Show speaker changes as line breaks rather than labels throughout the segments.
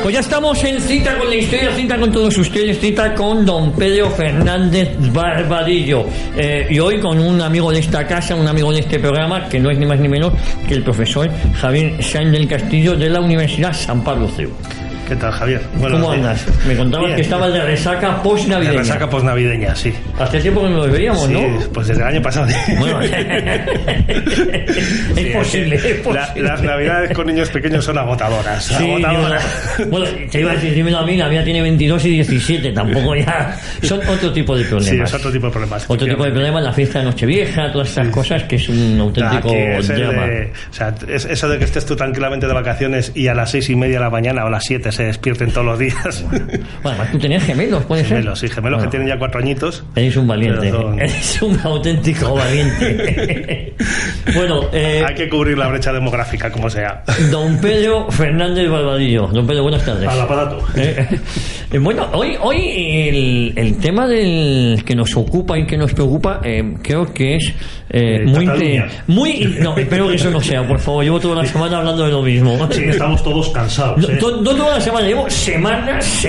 Pues ya estamos en cita con la historia, cita con todos ustedes, cita con don Pedro Fernández Barbadillo. Y hoy con un amigo de esta casa, un amigo de este programa, que no es ni más ni menos que el profesor Javier Sáenz del Castillo de la Universidad San Pablo CEU.
¿Qué tal, Javier?
Bueno, ¿cómo andas? Me contabas que estabas de resaca post-navideña.
De resaca post-navideña, sí.
Hace tiempo que no nos veíamos,
sí,
¿no?
Pues desde el año pasado.
Bueno, es posible.
Las navidades con niños pequeños son agotadoras.
Sí, bueno, te iba a decir, dímelo a mí, la mía tiene 22 y 17, tampoco ya... Son otro tipo de problemas.
Sí, es otro tipo de problemas.
Otro tipo de problemas, la fiesta de Nochevieja, todas estas cosas, que es un auténtico drama.
Eso de que estés tú tranquilamente de vacaciones y a las 6:30 de la mañana o a las 7 se despierten todos los días.
Bueno, además tú tenías gemelos, ¿puede ser?
Gemelos, sí, gemelos que tienen ya 4 añitos.
Eres un valiente, eres un auténtico valiente. Bueno,
hay que cubrir la brecha demográfica, como sea.
Don Pedro Fernández Barbadillo. Don Pedro, buenas tardes.
Al aparato.
Bueno, hoy el tema del que nos ocupa y que nos preocupa, creo que es no, espero que eso no sea, por favor. Llevo toda la semana hablando de lo mismo.
Sí, estamos todos cansados.
Toda la semana, llevo semanas. Sí.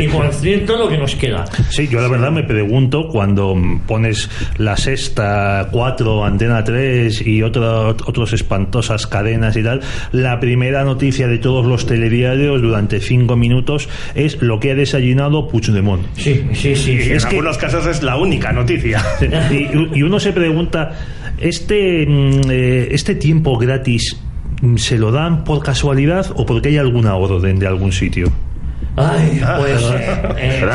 Y por cierto, lo que nos queda.
Sí, yo la verdad me pregunto, cuando pones La Sexta, 4, Antena 3 y otras espantosas cadenas y tal, la primera noticia de todos los telediarios durante 5 minutos es lo que ha desayunado Puigdemont.
Sí.
En algunos casos es la única noticia.
Y uno se pregunta, este tiempo gratis, ¿se lo dan por casualidad o porque hay alguna orden de algún sitio?
Ay, pues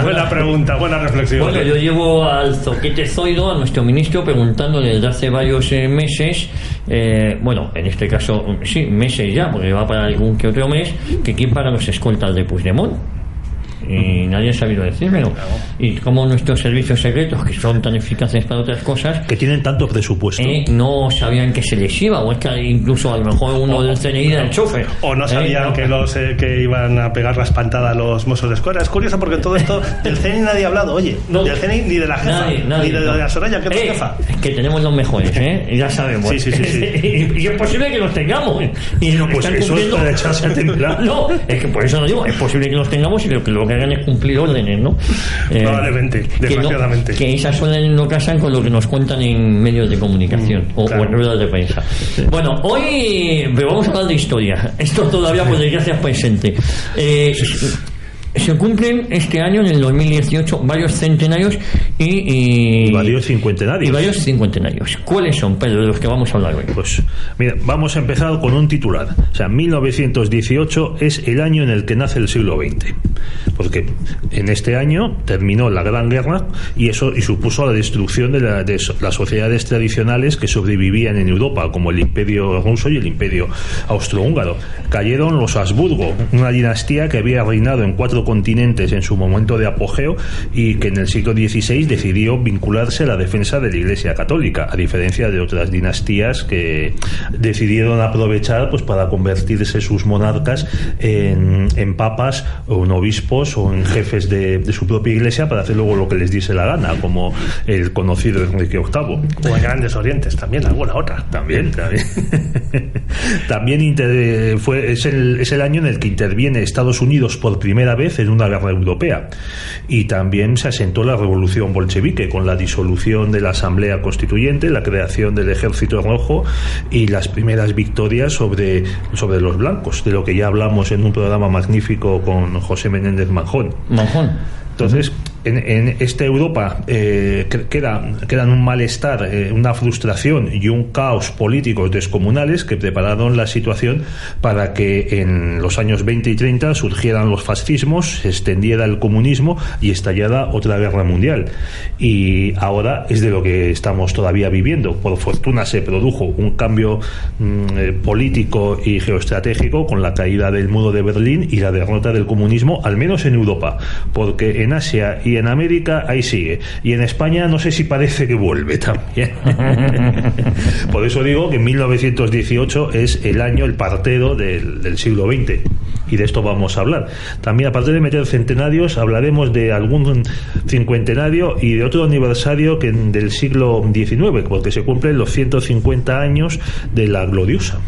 buena pregunta, buena reflexión.
Bueno, yo llevo al Zoquete Zoido, a nuestro ministro, preguntándole desde hace varios meses, bueno, en este caso, sí, meses ya, porque va para algún que otro mes, que quién paga los escoltas de Puigdemont. Y nadie ha sabido decírmelo. Y como nuestros servicios secretos, que son tan eficaces para otras cosas,
que tienen tanto presupuesto,
no sabían que se les iba, o es que incluso a lo mejor uno del CNI del chofer,
o no sabían que iban a pegar la espantada a los mozos de escuadra. Es curioso porque en todo esto del CNI nadie ha hablado. Oye, del CNI ni de la jefa, ni de la Soraya, que es la jefa.
Es que tenemos los mejores, ya sabemos.
Sí.
Y es posible que los tengamos, y lo que
pues
están
eso
cumpliendo
es para echarse a temblar.
No, es que por eso lo digo, es posible que los tengamos y lo que hagan es cumplir órdenes, ¿no?
Probablemente, desgraciadamente.
Que esas órdenes no casan con lo que nos cuentan en medios de comunicación o en ruedas de prensa. Bueno, hoy vamos a hablar de historia. Esto todavía por desgracia es presente. Se cumplen este año, en el 2018, varios centenarios y
varios cincuentenarios. ¿Cuáles son, Pedro, de los que vamos a hablar hoy? Pues mira, vamos a empezar con un titular. O sea, 1918 es el año en el que nace el siglo XX, porque en este año terminó la Gran Guerra y supuso la destrucción de las sociedades tradicionales que sobrevivían en Europa, como el Imperio ruso y el Imperio austrohúngaro. Cayeron los Habsburgo, una dinastía que había reinado en 4 continentes en su momento de apogeo y que en el siglo XVI decidió vincularse a la defensa de la Iglesia Católica, a diferencia de otras dinastías que decidieron aprovechar pues para convertirse sus monarcas en papas o en obispos o en jefes de su propia iglesia para hacer luego lo que les diese la gana, como el conocido Enrique VIII.
O en Grandes Orientes también, alguna otra.
También. También es el año en el que interviene Estados Unidos por primera vez en una guerra europea, y también se asentó la revolución bolchevique con la disolución de la Asamblea Constituyente, la creación del Ejército Rojo y las primeras victorias sobre los blancos, de lo que ya hablamos en un programa magnífico con José Menéndez Manjón. Entonces, en esta Europa quedan un malestar, una frustración y un caos políticos descomunales que prepararon la situación para que en los años 20 y 30 surgieran los fascismos, se extendiera el comunismo y estallara otra guerra mundial. Y ahora es de lo que estamos todavía viviendo. Por fortuna se produjo un cambio político y geoestratégico con la caída del muro de Berlín y la derrota del comunismo, al menos en Europa, porque en Asia y en América ahí sigue, y en España no sé si parece que vuelve también. Por eso digo que 1918 es el año, el partero del siglo XX, y de esto vamos a hablar. También, aparte de meter centenarios, hablaremos de algún cincuentenario y de otro aniversario del siglo XIX, porque se cumplen los 150 años de la gloriosa.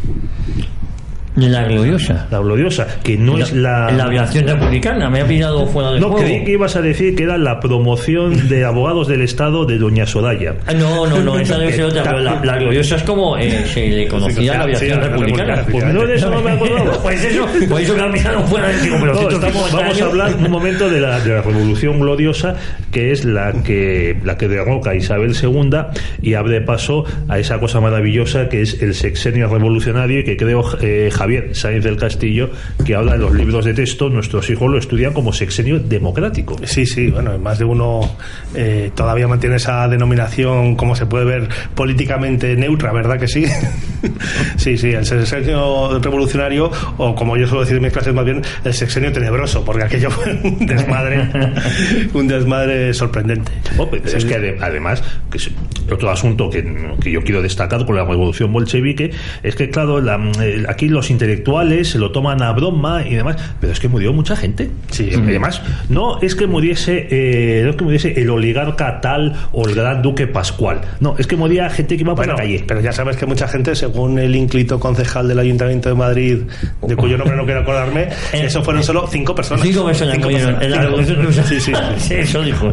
La gloriosa.
La gloriosa, que no es la
aviación republicana, me ha pillado fuera de juego.
No, creí que ibas a decir que era la promoción de abogados del Estado de Doña Soraya.
No, esa debe ser otra, pero la gloriosa es como se le conocía a la aviación republicana.
Pues no, de eso no me acordaba.
Pues eso, por eso que ha pillado fuera de juego.
Vamos a hablar un momento de la Revolución Gloriosa, que es la que derroca a Isabel II y abre paso a esa cosa maravillosa que es el sexenio revolucionario, y que creo Javier Sáenz del Castillo, que habla en los libros de texto, nuestros hijos lo estudian como sexenio democrático.
Sí, bueno, más de uno todavía mantiene esa denominación, como se puede ver, políticamente neutra, ¿verdad que sí? Sí, el sexenio revolucionario, o como yo suelo decir en mis clases, más bien el sexenio tenebroso, porque aquello fue un desmadre sorprendente.
Es que además, que es otro asunto que yo quiero destacar con la revolución bolchevique, es que claro, aquí los intelectuales se lo toman a broma y demás, pero es que murió mucha gente.
Sí,
además, no es que muriese el oligarca tal o el gran duque Pascual, no, es que moría gente que iba por la calle.
Pero ya sabes que mucha gente, según el ínclito concejal del Ayuntamiento de Madrid, de cuyo nombre no quiero acordarme, eso fueron solo 5 personas.
5 personas murieron. Sí, eso dijo.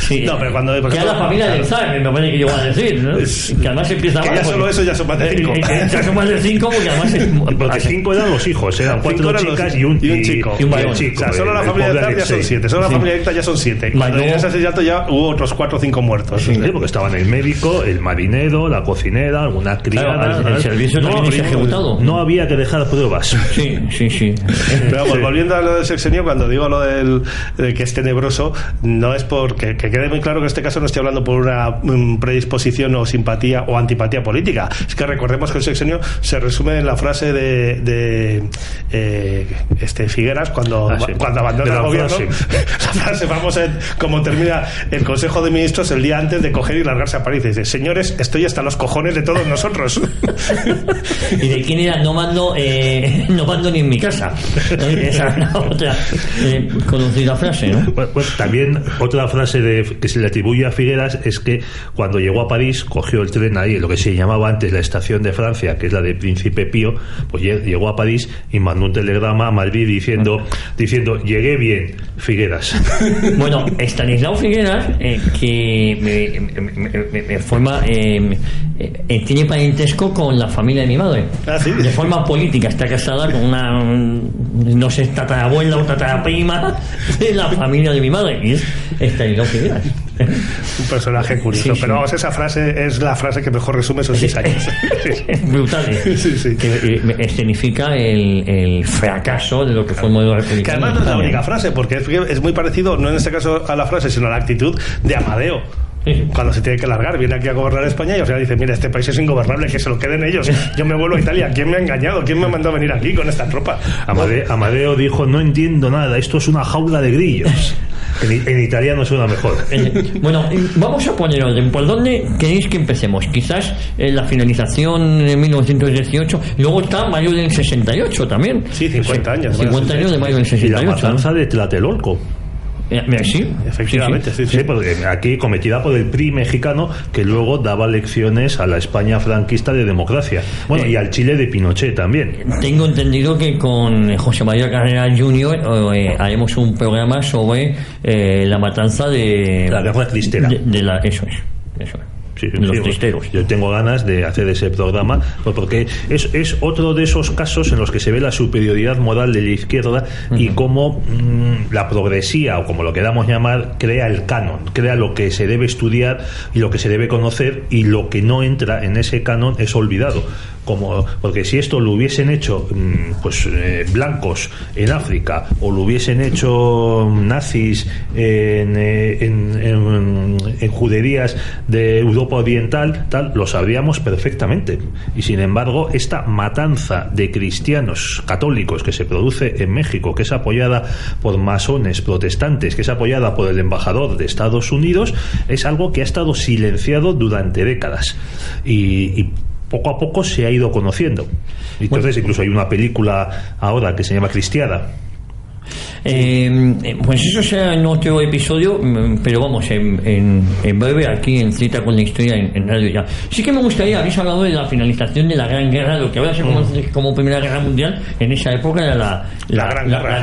Sí.
No, pero cuando
que a la familia del zar, me parece que yo voy a decir, ¿no? Que además empieza
que ya solo eso ya son más de 5.
Ya son más de 5 porque además
porque 5 eran los hijos, eran 4 chicas y un chico.
Y un varón.
O sea, solo la familia del zar ya son 7, solo la familia directa ya son 7. Cuando llegó ese asesinato ya hubo otros 4 o 5 muertos.
Sí, porque estaban el médico, el marinero, la cocinera, alguna criada.
Claro, el servicio también es ejecutado.
No había que dejar pruebas.
Sí.
Pero vamos, volviendo a lo del sexenio, cuando digo lo de que es tenebroso, no es porque que quede muy claro que en este caso no estoy hablando por una predisposición o simpatía o antipatía política. Es que recordemos que el sexenio se resume en la frase de Figueras cuando abandona el gobierno. La frase famosa, como termina el Consejo de Ministros el día antes de coger y largarse a París. Dice: señores, estoy hasta los cojones de todos nosotros.
¿Y de quién era? No mando ni en mi casa. Esa es la otra conocida frase, ¿no?
Pues también otra frase que se le atribuye a Figueras es que cuando llegó a París cogió el tren ahí, lo que se llamaba antes la estación de Francia, que es la de Príncipe Pío, pues llegó a París y mandó un telegrama a Madrid diciendo llegué bien, Figueras.
Bueno, Estanislao Figueras, que me forma tiene parentesco con la familia de mi madre.
¿Sí?
De forma política, está casada con una, no sé, tatarabuela o tataraprima de la familia de mi madre, y es Estanislao Figueras.
Un personaje curioso, pero vamos, esa frase es la frase que mejor resume esos 6 años.
Brutal, que escenifica el fracaso de lo que fue el modelo republicano.
Que además no es la única frase, porque es muy parecido, no en este caso a la frase, sino a la actitud de Amadeo. Cuando se tiene que largar, viene aquí a gobernar España y al final dice: mira, este país es ingobernable, que se lo queden ellos, yo me vuelvo a Italia. ¿Quién me ha engañado? ¿Quién me ha mandado a venir aquí con esta tropa?
Amadeo dijo: no entiendo nada, esto es una jaula de grillos. En italiano suena mejor.
Bueno, vamos a poner orden. ¿Por dónde queréis que empecemos? Quizás la finalización de 1918. Luego está mayo del 68 también.
Sí, 50 años.
50 años de mayo del 68.
Y la matanza de Tlatelolco.
Sí,
efectivamente, sí.
Porque aquí cometida por el PRI mexicano, que luego daba lecciones a la España franquista de democracia. Bueno, y al Chile de Pinochet también.
Tengo entendido que con José María Carrera Jr. haremos un programa sobre la matanza de
la guerra cristera.
Eso es.
Sí, yo tengo ganas de hacer ese programa, porque es otro de esos casos en los que se ve la superioridad moral de la izquierda y cómo la progresía, o como lo queramos llamar, crea el canon, crea lo que se debe estudiar y lo que se debe conocer, y lo que no entra en ese canon es olvidado. Porque si esto lo hubiesen hecho blancos en África, o lo hubiesen hecho nazis en juderías de Europa Oriental, lo sabríamos perfectamente. Y sin embargo, esta matanza de cristianos católicos que se produce en México, que es apoyada por masones protestantes, que es apoyada por el embajador de Estados Unidos, es algo que ha estado silenciado durante décadas, y poco a poco se ha ido conociendo. Entonces, incluso hay una película ahora que se llama Cristiada.
Pues eso será en otro episodio, pero vamos, en breve aquí en Cita con la Historia en Radio Ya. Sí que me gustaría, habéis hablado de la finalización de la Gran Guerra, lo que ahora se conoce como Primera Guerra Mundial, en esa época era la Gran Guerra.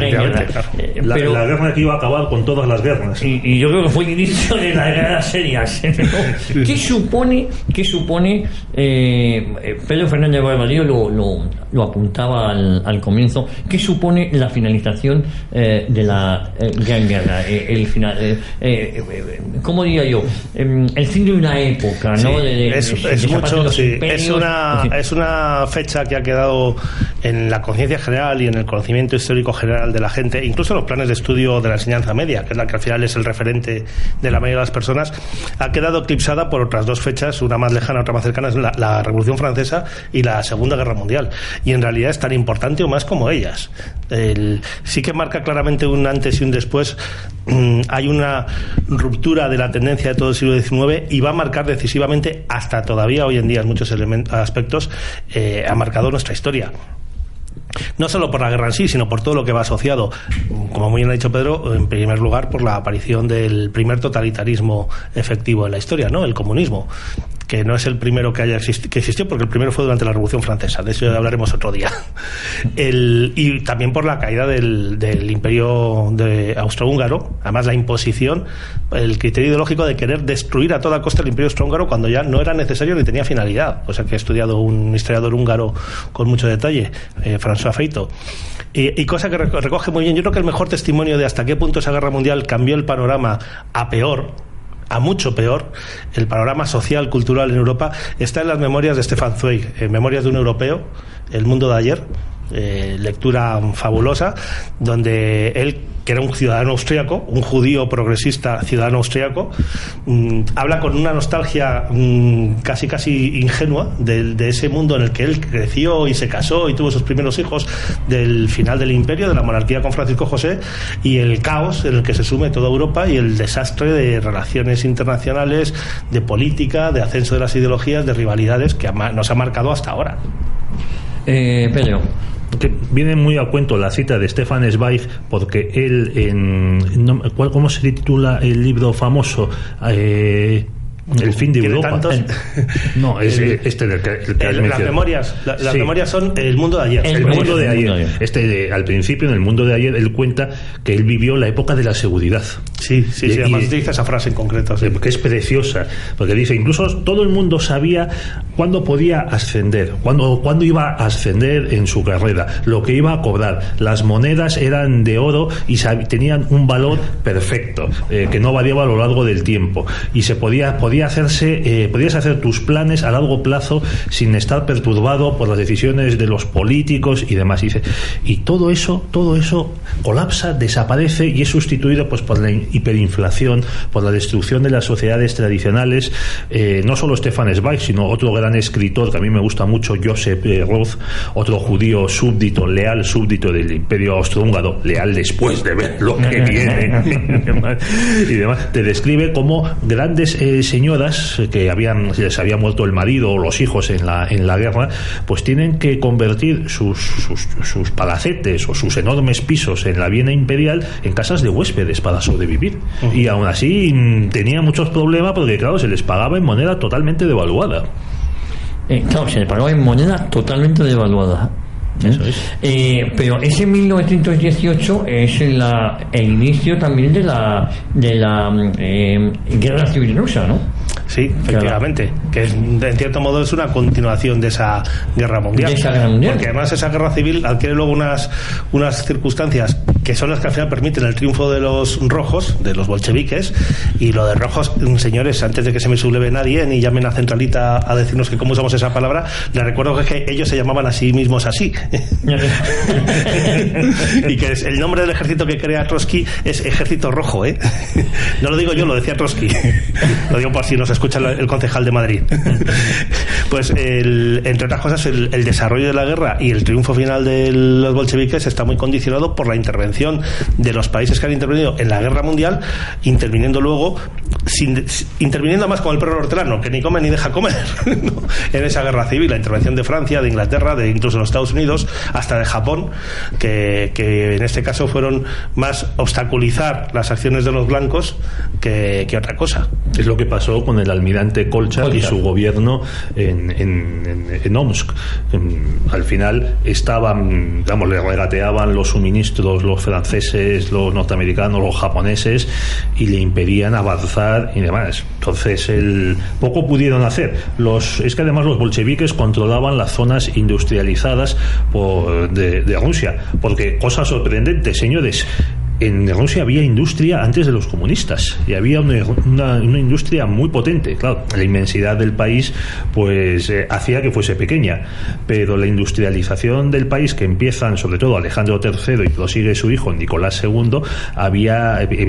La guerra que iba a acabar con todas las guerras.
Y yo creo que fue el inicio de las guerras serias, ¿no? ¿Qué supone Pedro Fernández Barbadillo lo apuntaba al comienzo, qué supone la finalización de la Gran Guerra, el final, ¿cómo diría yo? El fin de una época, ¿no?
Sí, es una fecha que ha quedado en la conciencia general y en el conocimiento histórico general de la gente, incluso en los planes de estudio de la enseñanza media, que es la que al final es el referente de la mayoría de las personas. Ha quedado eclipsada por otras dos fechas, una más lejana, otra más cercana, es la Revolución Francesa y la Segunda Guerra Mundial, y en realidad es tan importante o más como ellas. Sí que marca claramente un antes y un después. Hay una ruptura de la tendencia de todo el siglo XIX y va a marcar decisivamente, hasta todavía hoy en día en muchos aspectos, ha marcado nuestra historia. No solo por la guerra en sí, sino por todo lo que va asociado, como muy bien ha dicho Pedro, en primer lugar por la aparición del primer totalitarismo efectivo en la historia, ¿no? El comunismo, que no es el primero que existió, porque el primero fue durante la Revolución Francesa, de eso hablaremos otro día. Y también por la caída del imperio austrohúngaro, además la imposición, el criterio ideológico de querer destruir a toda costa el imperio austrohúngaro cuando ya no era necesario ni tenía finalidad, cosa que ha estudiado un historiador húngaro con mucho detalle, François Feito. Y cosa que recoge muy bien, yo creo que el mejor testimonio de hasta qué punto esa guerra mundial cambió el panorama a peor, a mucho peor, el panorama social, cultural en Europa, está en las memorias de Stefan Zweig, Memorias de un europeo, El mundo de ayer, lectura fabulosa, donde él, que era un ciudadano austriaco, un judío progresista ciudadano austriaco, habla con una nostalgia casi ingenua de ese mundo en el que él creció y se casó y tuvo sus primeros hijos, del final del imperio, de la monarquía con Francisco José, y el caos en el que se sume toda Europa y el desastre de relaciones internacionales, de política, de ascenso de las ideologías, de rivalidades que nos ha marcado hasta ahora.
Pedro,
que viene muy a cuento la cita de Stefan Zweig, porque él ¿cómo se titula el libro famoso? El fin de Europa. No, es
las memorias. Las memorias son el mundo de ayer.
El mundo de ayer. Al principio, en el mundo de ayer, él cuenta que él vivió la época de la seguridad.
Sí, además dice esa frase en concreto. Sí.
Que es preciosa, porque dice, incluso todo el mundo sabía cuándo podía ascender, cuándo iba a ascender en su carrera, lo que iba a cobrar. Las monedas eran de oro y tenían un valor perfecto, que no variaba a lo largo del tiempo, y se podías hacer tus planes a largo plazo sin estar perturbado por las decisiones de los políticos y demás. Y todo eso colapsa, desaparece y es sustituido pues por la hiperinflación, por la destrucción de las sociedades tradicionales. No solo Stefan Zweig, sino otro gran escritor que a mí me gusta mucho, Joseph Roth, otro judío leal súbdito del imperio austrohúngaro, leal después de ver lo que viene y demás, te describe como grandes señoras que les había muerto el marido o los hijos en la guerra, pues tienen que convertir sus palacetes o sus enormes pisos en la Viena imperial en casas de huéspedes para sobrevivir. Y aún así tenía muchos problemas porque, claro, se les pagaba en moneda totalmente devaluada.
Claro, se les pagaba en moneda totalmente devaluada. Eso es. Pero ese 1918 es el inicio también de la guerra civil rusa, ¿no?
Sí, efectivamente, que en cierto modo es una continuación de esa guerra mundial. Porque además esa guerra civil adquiere luego unas circunstancias que son las que al final permiten el triunfo de los rojos, de los bolcheviques. Y lo de rojos, señores, antes de que se me subleve nadie ni llamen a Centralita a decirnos que cómo usamos esa palabra, les recuerdo que ellos se llamaban a sí mismos así. Y que el nombre del ejército que crea Trotsky es Ejército Rojo, ¿eh? No lo digo yo, lo decía Trotsky. Lo digo por si nos escucha el concejal de Madrid. Pues entre otras cosas el desarrollo de la guerra y el triunfo final de los bolcheviques está muy condicionado por la intervención de los países que han intervenido en la guerra mundial, interviniendo luego interviniendo más con el perro hortelano, que ni come ni deja comer, ¿no? En esa guerra civil, la intervención de Francia, de Inglaterra, de incluso los Estados Unidos, hasta de Japón, que en este caso fueron más obstaculizar las acciones de los blancos que otra cosa.
Es lo que pasó con el almirante Kolchak y su gobierno en Omsk. Al final estaban, le regateaban los suministros los franceses, los norteamericanos, los japoneses, y le impedían avanzar y demás. Entonces poco pudieron hacer. Es que además los bolcheviques controlaban las zonas industrializadas de Rusia, porque cosa sorprendente, señores, en Rusia había industria antes de los comunistas y había una industria muy potente. Claro, la inmensidad del país pues hacía que fuese pequeña, pero la industrialización del país, que empiezan sobre todo Alejandro III y prosigue su hijo Nicolás II,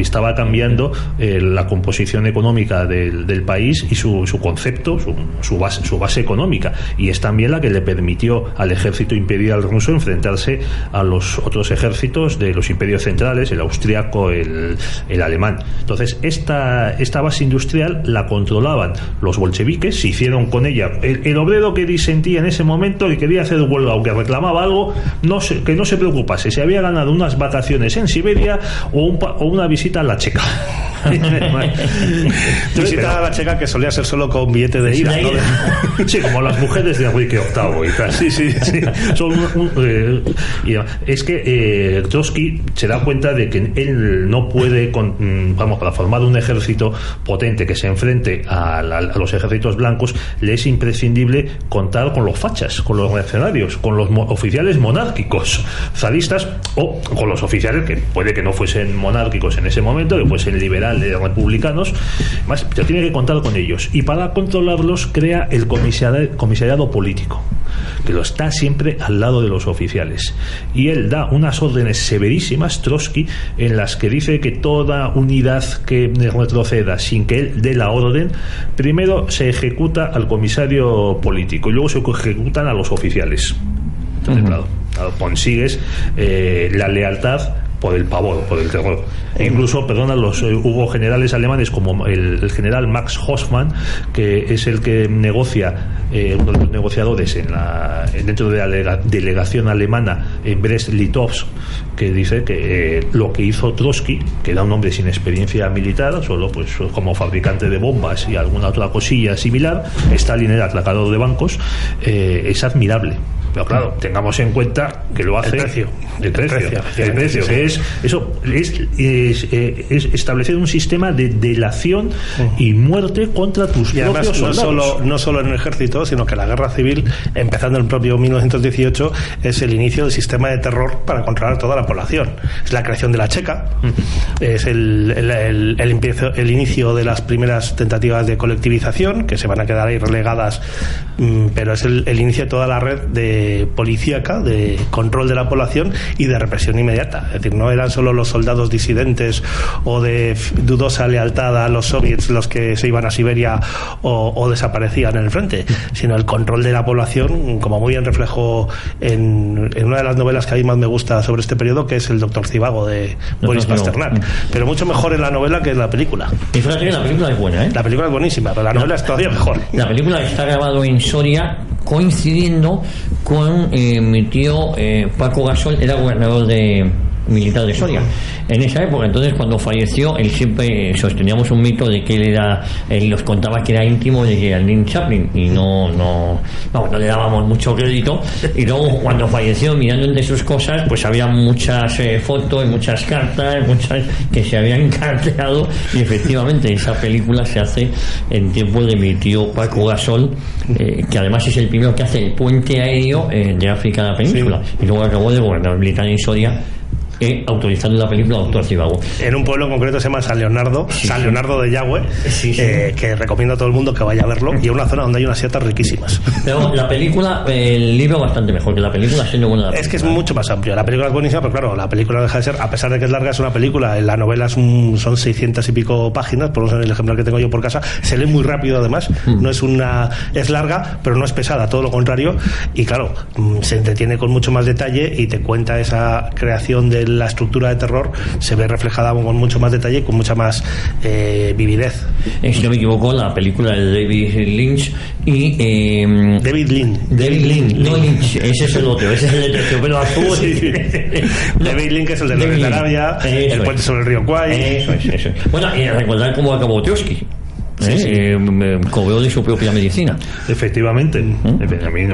estaba cambiando la composición económica del país y su concepto, su base económica, y es también la que le permitió al ejército imperial ruso enfrentarse a los otros ejércitos de los imperios centrales, el austriaco, el alemán. Entonces esta base industrial la controlaban los bolcheviques, se hicieron con ella. El obrero que disentía en ese momento y quería hacer huelga o que reclamaba algo, que no se preocupase, se había ganado unas vacaciones en Siberia o una visita a la Checa.
Visita a la Checa que solía ser solo con billete de ida, ¿no?
Sí, como las mujeres de Enrique VIII y tal. Sí. Son es que Trotsky se da cuenta de que él no puede, para formar un ejército potente que se enfrente a los ejércitos blancos, le es imprescindible contar con los fachas, con los reaccionarios, con los oficiales monárquicos zaristas, o con los oficiales que puede que no fuesen monárquicos en ese momento, que fuesen liberales, republicanos, más, pero tiene que contar con ellos, y para controlarlos crea el comisariado político, que lo está siempre al lado de los oficiales, y él da unas órdenes severísimas, Trotsky, en las que dice que toda unidad que retroceda sin que él dé la orden, primero se ejecuta al comisario político y luego se ejecutan a los oficiales. Entonces, claro, consigues la lealtad por el pavor, por el terror. E incluso, hubo generales alemanes como el general Max Hoffmann, que es el que negocia, uno de los negociadores dentro de la delegación alemana en Brest-Litovsk, que dice que lo que hizo Trotsky, que era un hombre sin experiencia militar, solo pues como fabricante de bombas y alguna otra cosilla similar, Stalin era atracador de bancos, es admirable. Pero claro, tengamos en cuenta que lo hace el precio, que es establecer un sistema de delación y muerte contra tus propios soldados.
No solo en el ejército, sino que la guerra civil, empezando en el propio 1918, es el inicio del sistema de terror para controlar toda la población. Es la creación de la Checa, es el inicio de las primeras tentativas de colectivización, que se van a quedar ahí relegadas, pero es el inicio de toda la red de policíaca, de control de la población y de represión inmediata. Es decir, no eran solo los soldados disidentes o de dudosa lealtad a los soviets los que se iban a Siberia o desaparecían en el frente, sino el control de la población, como muy bien reflejo en una de las novelas que a mí más me gusta sobre este periodo, que es El Doctor Zivago, de Boris Pasternak. Pero mucho mejor en la novela que en la película.
Y fíjate que la película es buena, ¿eh?
La película es buenísima, pero la novela es todavía mejor.
La película está grabado en Soria, coincidiendo con mi tío Paco Gasol, era gobernador militar de Soria en esa época. Entonces, cuando falleció, él siempre sosteníamos un mito de que él nos contaba que era íntimo de Geraldine Chaplin, y no le dábamos mucho crédito. Y luego, cuando falleció, mirando entre sus cosas, pues había muchas fotos, muchas cartas, muchas que se habían carteado, y efectivamente esa película se hace en tiempo de mi tío Paco Gasol, que además es el primero que hace el puente aéreo de África a la península, y luego acabó de gobernador militar en Soria autorizando la película Doctor Zivago.
En un pueblo en concreto se llama San Leonardo, San Leonardo de Yagüe, que recomiendo a todo el mundo que vaya a verlo, y es una zona donde hay unas setas riquísimas.
Pero la película, el libro bastante mejor que la película, siendo buena.
Es que es mucho más amplio. La película es buenísima, pero claro, la película deja de ser, a pesar de que es larga, es una película. En la novela son 600 y pico páginas, por lo menos en el ejemplar que tengo yo por casa. Se lee muy rápido, además. No es larga, pero no es pesada, todo lo contrario. Y claro, se entretiene con mucho más detalle y te cuenta esa creación de la estructura de terror, se ve reflejada con mucho más detalle y con mucha más vividez.
Si no me equivoco, la película de David Lynch y
David Lynch,
no Lynch, ese es el otro, ese es el de Terciopelo Azul.
David Lynch es el de la de Arabia, el puente sobre el río Kwai.
Eso es. Bueno, y recordar cómo acabó Trotsky. Cobró de su propia medicina.
Efectivamente.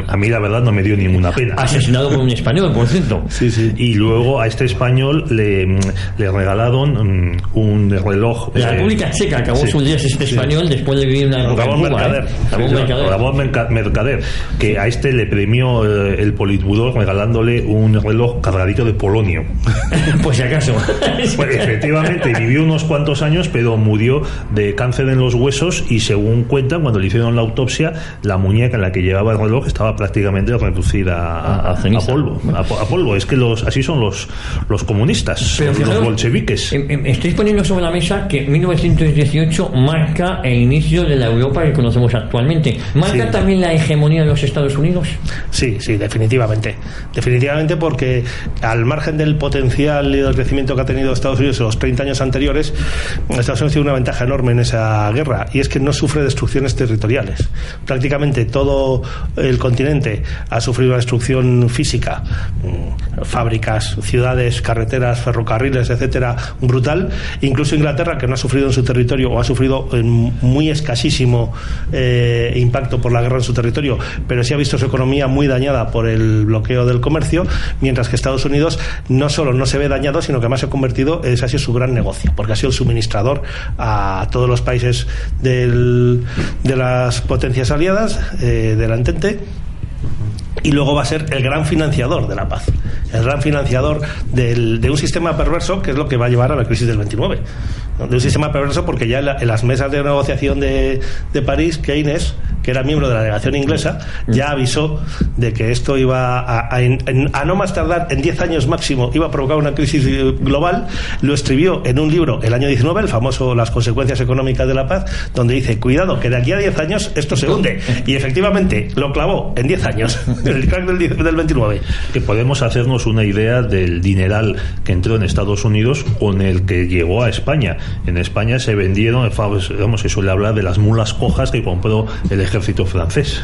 A mí la verdad no me dio ninguna pena.
Asesinado por un español, por cierto.
Sí.
Y luego a este español le regalaron un reloj.
La República Checa acabó sus días español después de vivir una época en Cuba.
Ramón Mercader, que a este le premió el Politburo regalándole un reloj cargadito de polonio.
Pues si acaso.
Pues efectivamente, vivió unos cuantos años, pero murió de cáncer en los huesos, y según cuentan, cuando le hicieron la autopsia, la muñeca en la que llevaba el reloj estaba prácticamente reducida a polvo. Es que así son los comunistas,
pero
los
fijaros,
bolcheviques.
Estáis poniendo sobre la mesa que 1918 marca el inicio de la Europa que conocemos actualmente. ¿Marca también la hegemonía de los Estados Unidos?
Sí, definitivamente, porque al margen del potencial y del crecimiento que ha tenido Estados Unidos en los 30 años anteriores, Estados Unidos tiene una ventaja enorme en esa guerra, y es que no sufre destrucciones territoriales. Prácticamente todo el continente ha sufrido una destrucción física, fábricas, ciudades, carreteras, ferrocarriles, etcétera, brutal. Incluso Inglaterra, que no ha sufrido en su territorio, o ha sufrido muy escasísimo impacto por la guerra en su territorio, pero sí ha visto su economía muy dañada por el bloqueo del comercio, mientras que Estados Unidos no solo no se ve dañado, sino que además se ha convertido, ese ha sido su gran negocio, porque ha sido el suministrador a todos los países de las potencias aliadas, del Entente, y luego va a ser el gran financiador de la paz, el gran financiador de un sistema perverso, que es lo que va a llevar a la crisis del 29, ¿no? De un sistema perverso, porque ya en las mesas de negociación de París, Keynes, que era miembro de la delegación inglesa, ya avisó de que esto iba a no más tardar, en 10 años máximo, iba a provocar una crisis global. Lo escribió en un libro el año 19, el famoso Las consecuencias económicas de la paz, donde dice, cuidado, que de aquí a 10 años esto se hunde. Y efectivamente lo clavó en 10 años, el crack del 29.
Que podemos hacernos una idea del dineral que entró en Estados Unidos con el que llegó a España. En España se vendieron, se suele hablar de las mulas cojas que compró el ejército francés.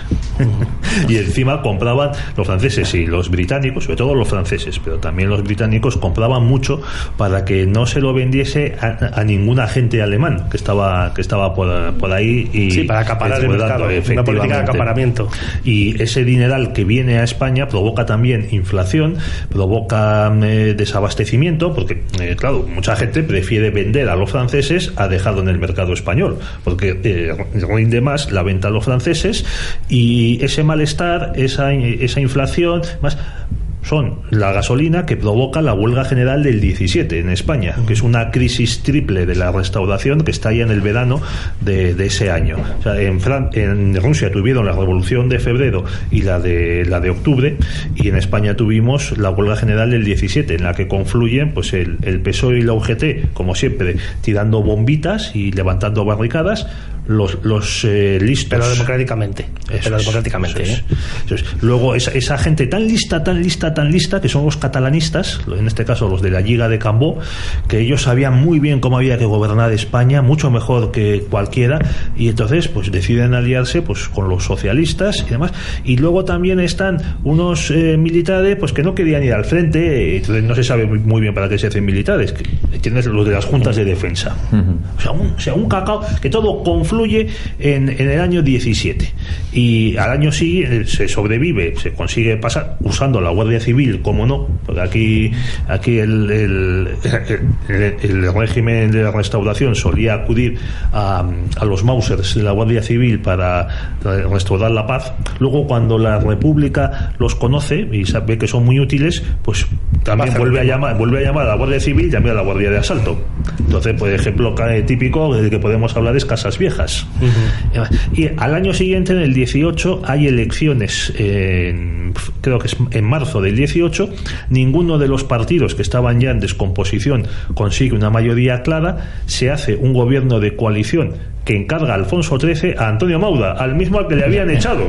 Y encima compraban los franceses y los británicos, sobre todo los franceses, pero también los británicos compraban mucho para que no se lo vendiese a ningún agente alemán que estaba por ahí, y
para acaparar el mercado, una política de acaparamiento.
Y ese dineral que viene a España provoca también inflación, provoca desabastecimiento, porque claro, mucha gente prefiere vender a los franceses a dejarlo en el mercado español, porque rinde más la venta a los franceses, y ese malestar, esa inflación más, son la gasolina que provoca la huelga general del 17 en España, que es una crisis triple de la restauración que está ya en el verano de ese año. O sea, en Rusia tuvieron la revolución de febrero y la de octubre, y en España tuvimos la huelga general del 17, en la que confluyen pues el PSOE y la UGT, como siempre, tirando bombitas y levantando barricadas, los listos,
pero democráticamente.
Eso es. Luego esa gente tan lista que son los catalanistas, en este caso los de la Lliga de Cambó, que ellos sabían muy bien cómo había que gobernar España, mucho mejor que cualquiera, y entonces pues deciden aliarse pues con los socialistas y demás. Y luego también están unos militares pues que no querían ir al frente, entonces no se sabe muy bien para qué se hacen militares, que tienes los de las juntas de defensa. O sea, un cacao, que todo confluye confluye en el año 17 y al año siguiente se sobrevive, se consigue pasar usando la Guardia Civil, como no, porque aquí el régimen de la Restauración solía acudir a los Mausers de la Guardia Civil para restaurar la paz. Luego, cuando la República los conoce y sabe que son muy útiles, pues también vuelve a llamar a la Guardia Civil y también a la Guardia de Asalto. Entonces, por ejemplo, típico del que podemos hablar es Casas Viejas. Y al año siguiente, en el 18, hay elecciones, creo que es en marzo del 18. Ninguno de los partidos que estaban ya en descomposición consigue una mayoría clara. Se hace un gobierno de coalición que encarga a Alfonso XIII a Antonio Mauda, al mismo al que le habían echado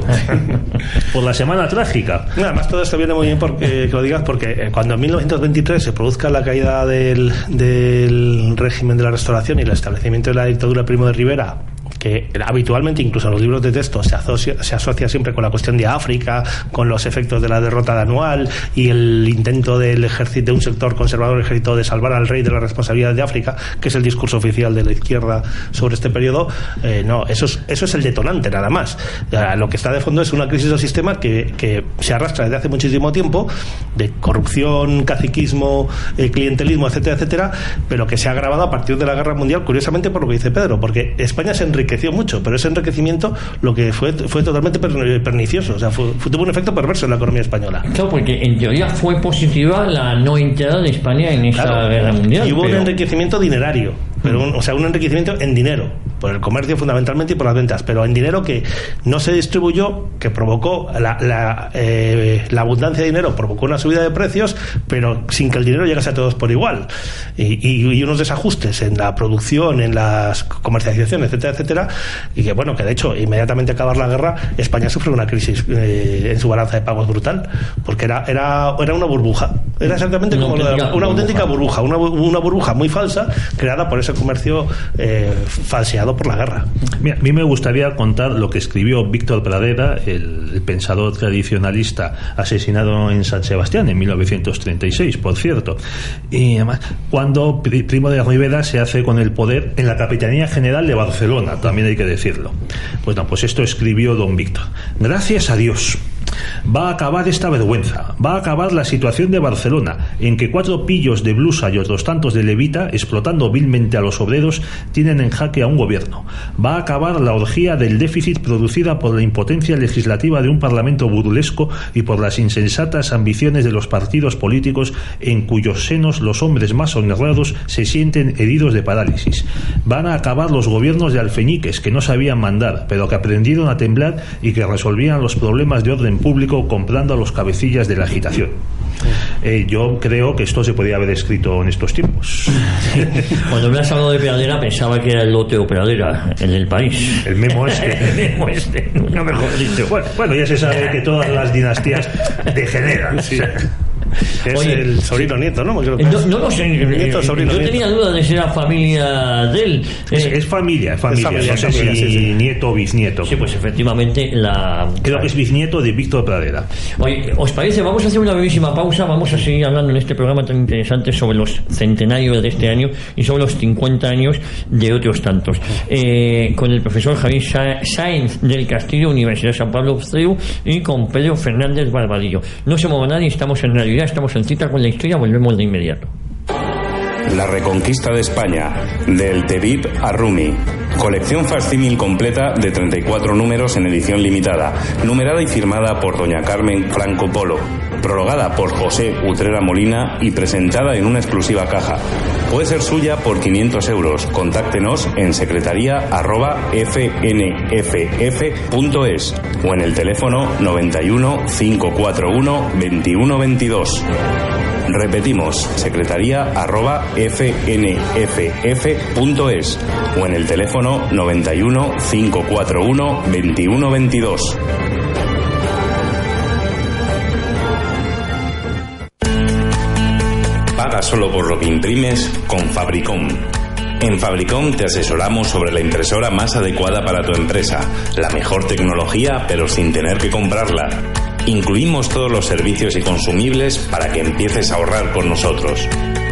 por la Semana Trágica.
Además, todo esto viene muy bien que lo digas, porque cuando en 1923 se produzca la caída del régimen de la Restauración y el establecimiento de la dictadura de Primo de Rivera, que habitualmente, incluso en los libros de texto, se asocia siempre con la cuestión de África, con los efectos de la derrota de Anual y el intento del ejército, de un sector conservador del ejército, de salvar al rey de la responsabilidad de África, que es el discurso oficial de la izquierda sobre este periodo. No, eso es el detonante, nada más. Lo que está de fondo es una crisis del sistema que se arrastra desde hace muchísimo tiempo, de corrupción, caciquismo, clientelismo, etcétera, etcétera, pero que se ha agravado a partir de la Guerra Mundial, curiosamente por lo que dice Pedro, porque España se enriqueció mucho, pero ese enriquecimiento lo que fue totalmente pernicioso, o sea, tuvo un efecto perverso en la economía española.
Claro, porque en teoría fue positiva la no entrada de España en esa guerra mundial.
Y hubo un enriquecimiento dinerario, pero un enriquecimiento en dinero, por el comercio fundamentalmente y por las ventas, pero en dinero que no se distribuyó, que provocó la abundancia de dinero, provocó una subida de precios, pero sin que el dinero llegase a todos por igual, y unos desajustes en la producción, en la comercialización, etcétera, etcétera, y que bueno, que de hecho inmediatamente acabar la guerra España sufrió una crisis en su balanza de pagos brutal, porque era una burbuja, era exactamente como una auténtica burbuja, una burbuja muy falsa, creada por ese comercio falseado por la guerra.
Mira, a mí me gustaría contar lo que escribió Víctor Pradera, el pensador tradicionalista asesinado en San Sebastián en 1936, por cierto. Y además, cuando Primo de Rivera se hace con el poder en la Capitanía General de Barcelona, también hay que decirlo. Pues no, pues esto escribió don Víctor. Gracias a Dios, va a acabar esta vergüenza, va a acabar la situación de Barcelona, en que 4 pillos de blusa y otros tantos de levita, explotando vilmente a los obreros, tienen en jaque a un gobierno. Va a acabar la orgía del déficit producida por la impotencia legislativa de un parlamento burlesco y por las insensatas ambiciones de los partidos políticos, en cuyos senos los hombres más honrados se sienten heridos de parálisis. Van a acabar los gobiernos de alfeñiques que no sabían mandar, pero que aprendieron a temblar y que resolvían los problemas de orden público comprando a los cabecillas de la agitación. Yo creo que esto se podría haber escrito en estos tiempos.
Cuando me has hablado de Pradera pensaba que era el lote o Pradera, el del país.
El memo este.
El memo este, nunca mejor dicho.
Bueno, ya se sabe que todas las dinastías degeneran.
Sí. Es el sobrino nieto, ¿no?
No lo sé. Yo tenía dudas de si era familia de él.
Es familia. No sé si nieto o bisnieto.
Sí, pues efectivamente
creo que es bisnieto de Víctor Pradera.
Oye, ¿os parece? Vamos a hacer una brevísima pausa. Vamos a seguir hablando en este programa tan interesante sobre los centenarios de este año y sobre los 50 años de otros tantos. Con el profesor Javier Sáenz del Castillo, Universidad de San Pablo CEU, y con Pedro Fernández Barbadillo. No se mueva nadie, estamos en realidad, estamos en cita con la historia, volvemos de inmediato.
La reconquista de España, del Tebib a Rumi. Colección facsímil completa de 34 números en edición limitada, numerada y firmada por doña Carmen Franco Polo, prologada por José Utrera Molina y presentada en una exclusiva caja. Puede ser suya por 500 euros. Contáctenos en secretaría@fnff.es o en el teléfono 91 541 2122. Repetimos, secretaría@fnff.es o en el teléfono 91 541 2122. Paga solo por lo que imprimes con Fabricom. En Fabricom te asesoramos sobre la impresora más adecuada para tu empresa, la mejor tecnología pero sin tener que comprarla. Incluimos todos los servicios y consumibles para que empieces a ahorrar con nosotros.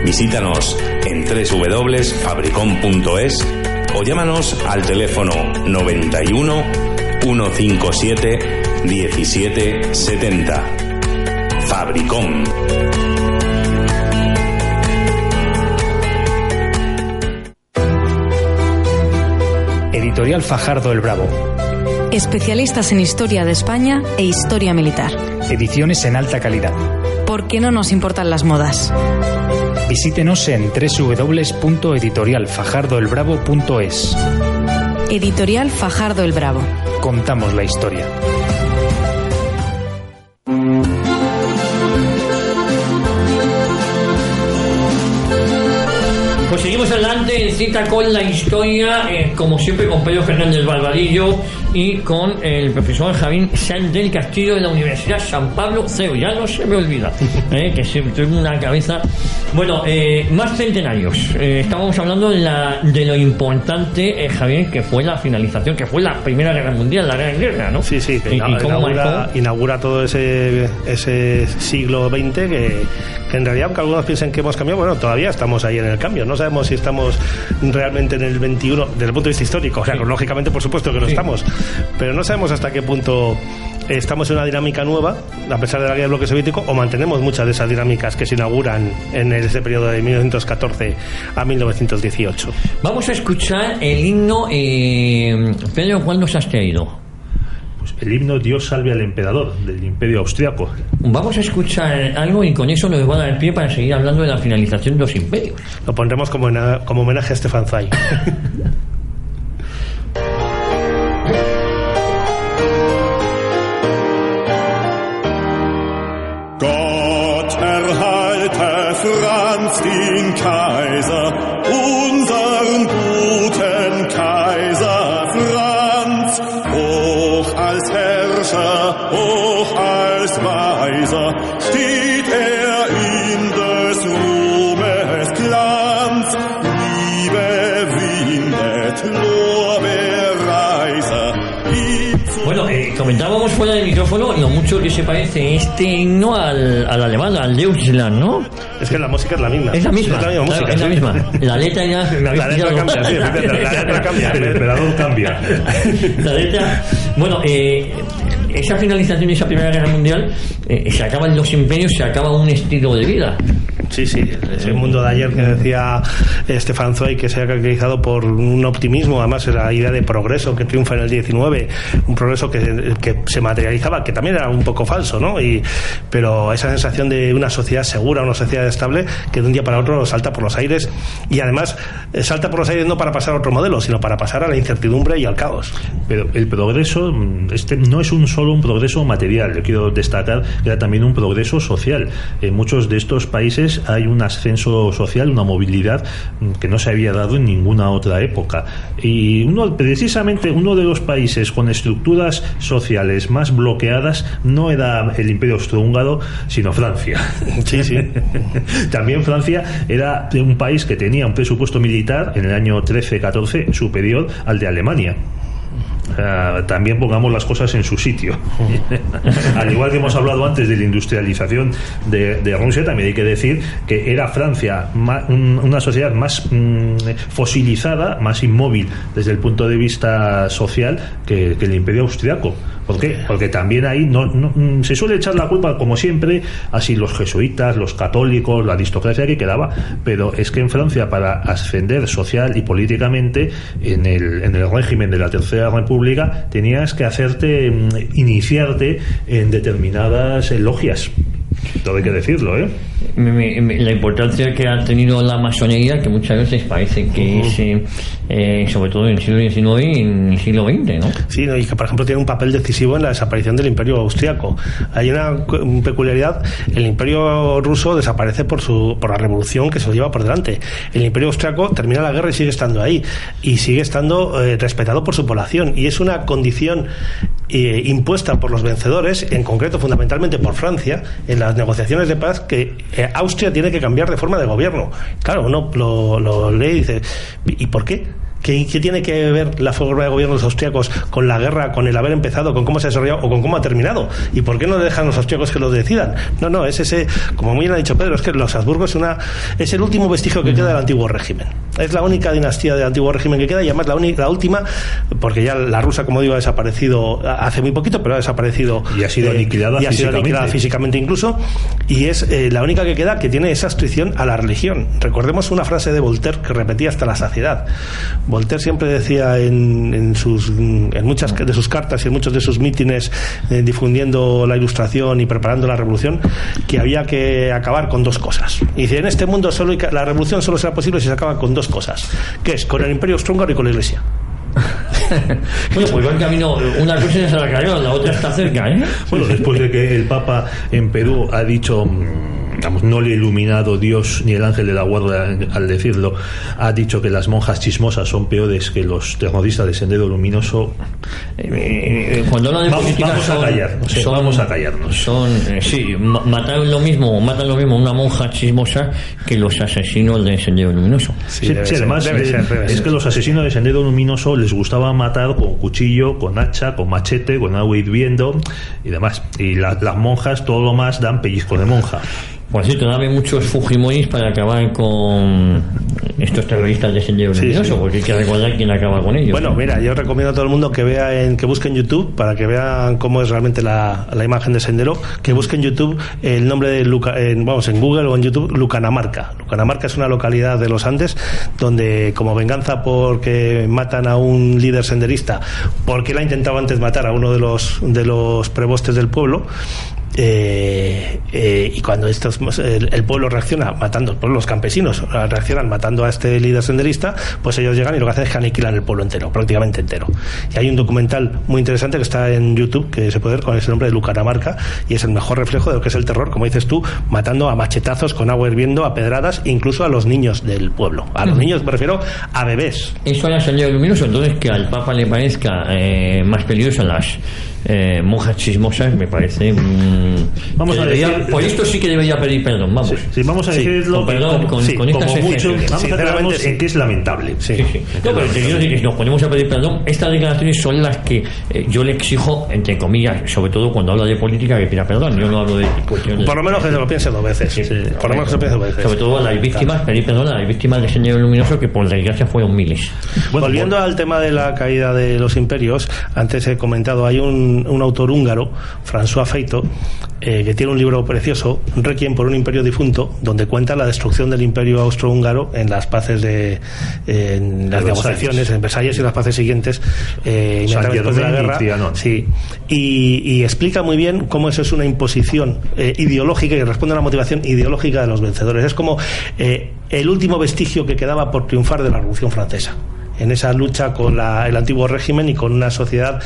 Visítanos en www.fabricom.es o llámanos al teléfono 91 157 1770. Fabricom.
Editorial Fajardo el Bravo.
Especialistas en historia de España e historia militar.
Ediciones en alta calidad.
Porque no nos importan las modas.
Visítenos en www.editorialfajardoelbravo.es.
Editorial Fajardo el Bravo.
Contamos la historia.
Pues seguimos adelante en Cita con la Historia, como siempre con Pedro Fernández Barbadillo y con el profesor Javín Sáenz del Castillo de la Universidad San Pablo CEU. Ya no se me olvida, que siempre tengo una cabeza. Bueno, más centenarios. Estábamos hablando de lo importante, Javier, que fue la finalización, que fue la Primera Guerra Mundial, la Gran Guerra, ¿no?
Sí, sí, que inaugura todo ese siglo XX que en realidad, aunque algunos piensen que hemos cambiado, bueno, todavía estamos ahí en el cambio. No sabemos si estamos realmente en el 21 desde el punto de vista histórico. O sea, lógicamente, por supuesto que lo estamos, pero no sabemos hasta qué punto estamos en una dinámica nueva, a pesar de la guerra del bloque soviético, o mantenemos muchas de esas dinámicas que se inauguran en ese periodo de 1914 a 1918.
Vamos a escuchar el himno. Pedro, ¿cuándo se has traído?
Pues el himno Dios salve al emperador del Imperio Austriaco.
Vamos a escuchar algo y con eso nos va a dar pie para seguir hablando de la finalización de los imperios.
Lo pondremos como homenaje a Stefan Zweig.
Gott erhalte Franz den Kaiser, unseren guten Kaiser Franz, hoch als Herrscher, hoch als Weiser, steht in des Ruhmes Glanz, Liebe windet Lorbeerreiser.
Bueno, comentábamos fuera del micrófono lo mucho que se parece este himno al alemán, al Deutschland, ¿no?
Es que la música es la misma.
Es la misma.
Es la misma música.
Es la misma. La letra ya...
La letra cambia, sí, la letra cambia.
El emperador cambia.
La letra... Bueno, esa finalización de esa Primera Guerra Mundial, se acaban los imperios, se acaba un estilo de vida.
Sí, sí, ese mundo de ayer que decía Stefan Zweig, que se ha caracterizado por un optimismo, además la idea de progreso que triunfa en el 19, un progreso que se materializaba, que también era un poco falso, ¿no? Pero esa sensación de una sociedad segura, una sociedad estable, que de un día para otro salta por los aires, y además salta por los aires no para pasar a otro modelo, sino para pasar a la incertidumbre y al caos.
Pero el progreso no es solo un progreso material, yo quiero destacar que era también un progreso social. En muchos de estos países hay un ascenso social, una movilidad que no se había dado en ninguna otra época. Y precisamente uno de los países con estructuras sociales más bloqueadas no era el Imperio Austrohúngaro, sino Francia.
Sí, sí.
También Francia era un país que tenía un presupuesto militar en el año 13-14 superior al de Alemania. También pongamos las cosas en su sitio. Al igual que hemos hablado antes de la industrialización de Rusia, también hay que decir que era Francia una sociedad más fosilizada, más inmóvil desde el punto de vista social que el Imperio Austriaco. ¿Por qué? Porque también ahí se suele echar la culpa, como siempre, así los jesuitas, los católicos, la aristocracia que quedaba, pero es que en Francia, para ascender social y políticamente en el régimen de la Tercera República, tenías que iniciarte en determinadas logias. Todo hay que decirlo, ¿eh?
La importancia que ha tenido la masonería, que muchas veces parece que es sobre todo en el siglo XIX y en el siglo XX, ¿no?
Sí, y que por ejemplo tiene un papel decisivo en la desaparición del Imperio Austriaco. Hay una peculiaridad: el Imperio ruso desaparece por la revolución que se lo lleva por delante. El Imperio Austriaco termina la guerra y sigue estando ahí, y sigue estando respetado por su población, y es una condición impuesta por los vencedores, en concreto fundamentalmente por Francia, en las negociaciones de paz, que Austria tiene que cambiar de forma de gobierno. Claro, uno lo lee y dice, ¿y por qué? ¿Qué tiene que ver la forma de gobierno de los austriacos con la guerra, con el haber empezado, con cómo se ha desarrollado o con cómo ha terminado? ¿Y por qué no dejan los austriacos que lo decidan? No, es ese, como muy bien ha dicho Pedro, es que los Habsburgo es el último vestigio que queda del antiguo régimen. Es la única dinastía del antiguo régimen que queda, y además la última, porque ya la rusa, como digo, ha desaparecido hace muy poquito, pero ha desaparecido
y ha sido aniquilada
físicamente incluso, y es la única que queda que tiene esa adscripción a la religión. Recordemos una frase de Voltaire que repetía hasta la saciedad. Voltaire siempre decía en muchas de sus cartas y en muchos de sus mítines, difundiendo la Ilustración y preparando la revolución, que había que acabar con dos cosas. Y dice, en este mundo la revolución solo será posible si se acaba con dos cosas, que es con el Imperio Austrohúngaro y con la Iglesia.
Bueno, pues va en camino, una cosa ya se la cayó, la otra está cerca, ¿eh?
Bueno, después de que el Papa en Perú ha dicho, no le ha iluminado Dios ni el ángel de la guarda al decirlo, ha dicho que las monjas chismosas son peores que los terroristas de Sendero Luminoso.
Cuando hablan de política
vamos a callarnos.
Matan lo mismo una monja chismosa que los asesinos de Sendero Luminoso.
Además es que los asesinos de Sendero Luminoso les gustaba matar con cuchillo, con hacha, con machete, con agua hirviendo y demás. Y las monjas todo lo más dan pellizco de monja.
Por cierto, dame muchos Fujimoris para acabar con estos terroristas de Sendero Luminoso, porque hay que recordar quién acaba con ellos.
Bueno, mira, yo recomiendo a todo el mundo que busque en YouTube, para que vean cómo es realmente la imagen de Sendero, que busque en YouTube el nombre de en Google o en YouTube, Lucanamarca. Lucanamarca es una localidad de los Andes donde, como venganza porque matan a un líder senderista, porque él ha intentado antes matar a uno de los prebostes del pueblo, y cuando el pueblo reacciona matando, los campesinos reaccionan matando a este líder senderista, pues ellos llegan y lo que hacen es que aniquilan el pueblo entero, prácticamente entero. Y hay un documental muy interesante que está en YouTube, que se puede ver con ese nombre de Lucanamarca, y es el mejor reflejo de lo que es el terror, como dices tú, matando a machetazos, con agua hirviendo, a pedradas, incluso a los niños del pueblo. A los niños me refiero a bebés.
Eso era Sendero Luminoso. Entonces, que al Papa le parezca más peligroso las monjas chismosas, me parece
vamos a decir,
por esto sí que debería pedir perdón, vamos.
Sí, vamos a decirlo
con estas
mucho, vamos a quedarnos en que es lamentable.
Sí. No, pero te quiero decir que si nos ponemos a pedir perdón, estas declaraciones son las que yo le exijo, entre comillas, sobre todo cuando habla de política, que pida perdón. Yo no hablo de cuestiones.
Por lo menos que se lo piense dos veces. Por lo menos que se piense dos veces.
Sobre todo a las víctimas, pedir perdón a las víctimas de Sendero Luminoso, que por desgracia fueron miles.
Bueno, volviendo al tema de la caída de los imperios, antes he comentado, hay un autor húngaro, François Feito, que tiene un libro precioso, Requiem por un imperio difunto, donde cuenta la destrucción del imperio austrohúngaro en las paces en las negociaciones en Versalles y las paces siguientes, después de la guerra. Sí. Y explica muy bien cómo eso es una imposición ideológica, y responde a una motivación ideológica de los vencedores. Es como el último vestigio que quedaba por triunfar de la Revolución Francesa, en esa lucha con el antiguo régimen y con una sociedad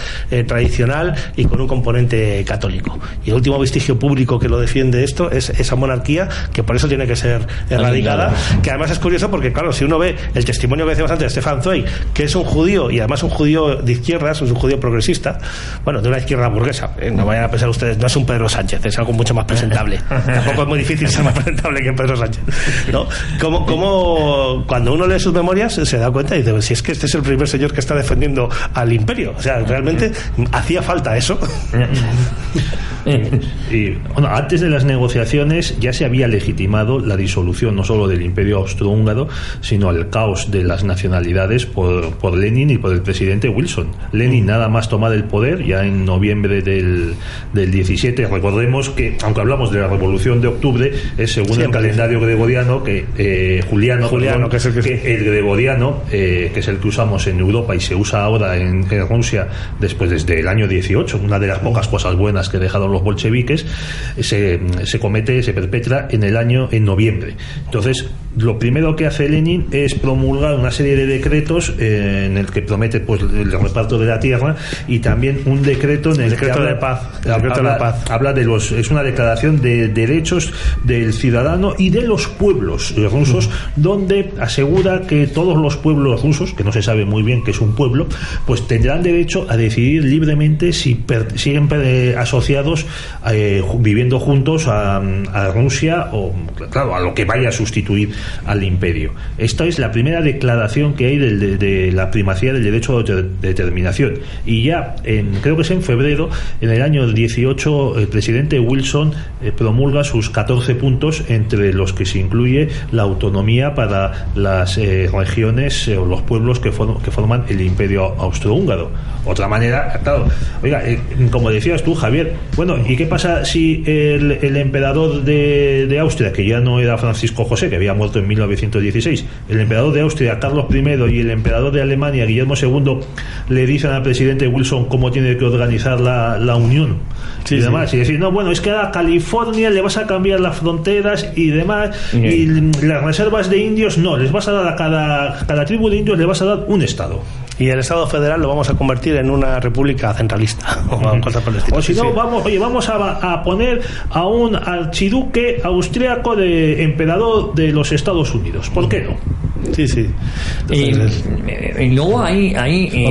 tradicional y con un componente católico. Y el último vestigio público que lo defiende esto es esa monarquía, que por eso tiene que ser erradicada, que además es curioso porque, claro, si uno ve el testimonio que decíamos antes de Stefan Zweig, que es un judío, y además un judío de izquierdas, es un judío progresista, bueno, de una izquierda burguesa, no vayan a pensar ustedes, no es un Pedro Sánchez, es algo mucho más presentable. Tampoco es muy difícil ser más presentable que Pedro Sánchez, ¿no? Como cuando uno lee sus memorias se da cuenta y dice, si es que este es el primer señor que está defendiendo al imperio, o sea, realmente hacía falta eso.
Y bueno, antes de las negociaciones ya se había legitimado la disolución no solo del imperio austrohúngaro, sino el caos de las nacionalidades por Lenin y por el presidente Wilson. Lenin nada más tomar el poder ya en noviembre del 17. Recordemos que, aunque hablamos de la revolución de octubre, es según el calendario gregoriano que Juliano,
que es
el gregoriano, que es el que usamos en Europa y se usa ahora en Rusia desde el año 18, una de las pocas cosas buenas que dejaron los bolcheviques, se perpetra en noviembre. Entonces, lo primero que hace Lenin es promulgar una serie de decretos en el que promete pues el reparto de la tierra, y también un decreto en el que habla de es una declaración de derechos del ciudadano y de los pueblos rusos, donde asegura que todos los pueblos rusos, que no se sabe muy bien qué es un pueblo, pues tendrán derecho a decidir libremente si siguen asociados viviendo juntos a Rusia, o claro, a lo que vaya a sustituir al imperio. Esta es la primera declaración que hay de la primacía del derecho de determinación, y ya creo que es en febrero, en el año 18, el presidente Wilson promulga sus 14 puntos, entre los que se incluye la autonomía para las regiones o los pueblos que forman el imperio austrohúngaro. Otra manera, claro, oiga, como decías tú, Javier, bueno, ¿y qué pasa si el emperador de Austria, que ya no era Francisco José, que había muerto en 1916, el emperador de Austria, Carlos I, y el emperador de Alemania, Guillermo II, le dicen al presidente Wilson cómo tiene que organizar la unión y demás, y decir, no, bueno, es que a California le vas a cambiar las fronteras y demás, y las reservas de indios no, les vas a dar a cada tribu de indios le vas a dar un estado.
Y el Estado federal lo vamos a convertir en una república centralista o cosas por el estilo.
O si no, vamos a poner a un archiduque austriaco de emperador de los Estados Unidos. ¿Por qué no?
Sí.
Y luego hay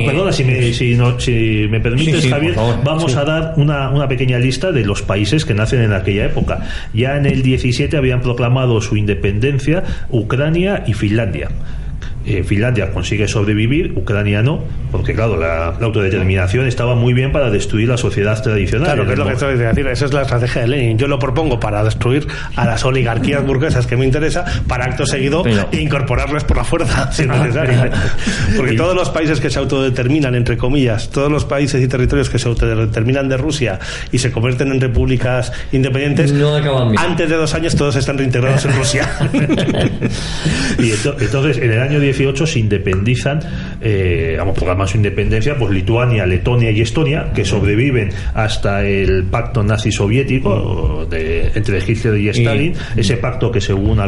perdona, si me permites, Javier, vamos a dar una pequeña lista de los países que nacen en aquella época. Ya en el 17 habían proclamado su independencia Ucrania y Finlandia. Finlandia consigue sobrevivir, Ucrania no, porque claro, la autodeterminación estaba muy bien para destruir la sociedad tradicional.
Claro, que es lo que estoy diciendo, esa es la estrategia de Lenin. Yo lo propongo para destruir a las oligarquías burguesas que me interesa, para acto seguido incorporarlas por la fuerza, si es necesario. Porque todos los países que se autodeterminan, entre comillas, todos los países y territorios que se autodeterminan de Rusia y se convierten en repúblicas independientes,
no acaban bien.
Antes de 2 años todos están reintegrados en Rusia.
Y entonces, en el año 18 se independizan, proclaman su independencia, pues Lituania, Letonia y Estonia, que sobreviven hasta el pacto nazi-soviético entre Hitler y Stalin, ese pacto que según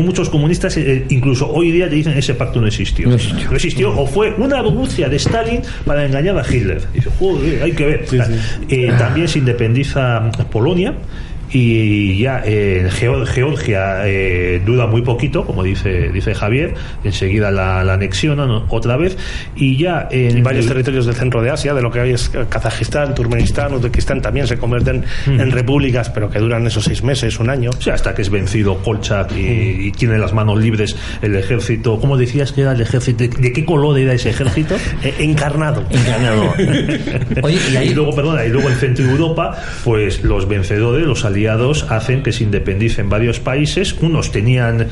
muchos comunistas, incluso hoy día te dicen ese pacto no existió. No existió, o fue una argucia de Stalin para engañar a Hitler. Dice, joder, hay que ver. También se independiza Polonia. Y ya Georgia dura muy poquito, como dice Javier, enseguida la anexionan otra vez, y ya en
varios territorios del centro de Asia, de lo que hoy es Kazajistán, Turkmenistán, Uzbekistán, también se convierten en repúblicas, pero que duran esos 6 meses, 1 año.
Sí, hasta que es vencido Kolchak y tiene las manos libres el ejército. ¿Cómo decías que era el ejército? ¿De qué color era ese ejército?
Encarnado.
Oye,
y luego en Centro Europa, pues los vencedores, los aliados, hacen que se independicen varios países. Unos tenían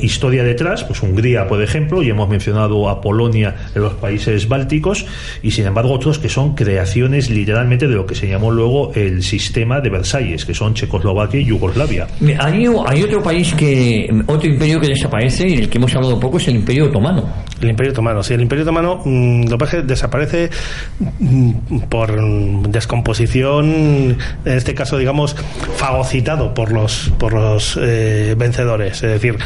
historia detrás, pues Hungría, por ejemplo, y hemos mencionado a Polonia en los países bálticos, y sin embargo otros que son creaciones literalmente de lo que se llamó luego el sistema de Versalles, que son Checoslovaquia y Yugoslavia.
Hay otro país otro imperio que desaparece, y del que hemos hablado poco, es el Imperio Otomano.
El Imperio Otomano, sí, el Imperio Otomano lo que pasa es que desaparece por descomposición, en este caso, digamos, fagocitado por los vencedores. Es decir,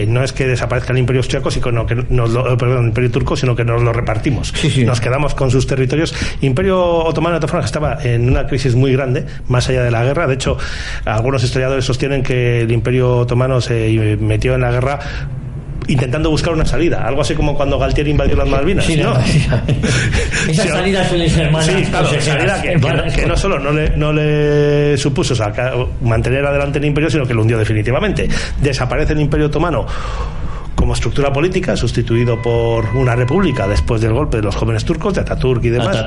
no es que desaparezca el Imperio Austriaco, sino que el Imperio Turco, sino que nos lo repartimos. Nos quedamos con sus territorios. Imperio Otomano, de todas formas, estaba en una crisis muy grande, más allá de la guerra. De hecho, algunos historiadores sostienen que el Imperio Otomano se metió en la guerra intentando buscar una salida, algo así como cuando Galtieri invadió las Malvinas, ¿no?
Esa salida suele ser más
salida que no solo no le supuso mantener adelante el imperio, sino que lo hundió definitivamente. Desaparece el Imperio Otomano como estructura política, sustituido por una república después del golpe de los jóvenes turcos, de Atatürk y demás.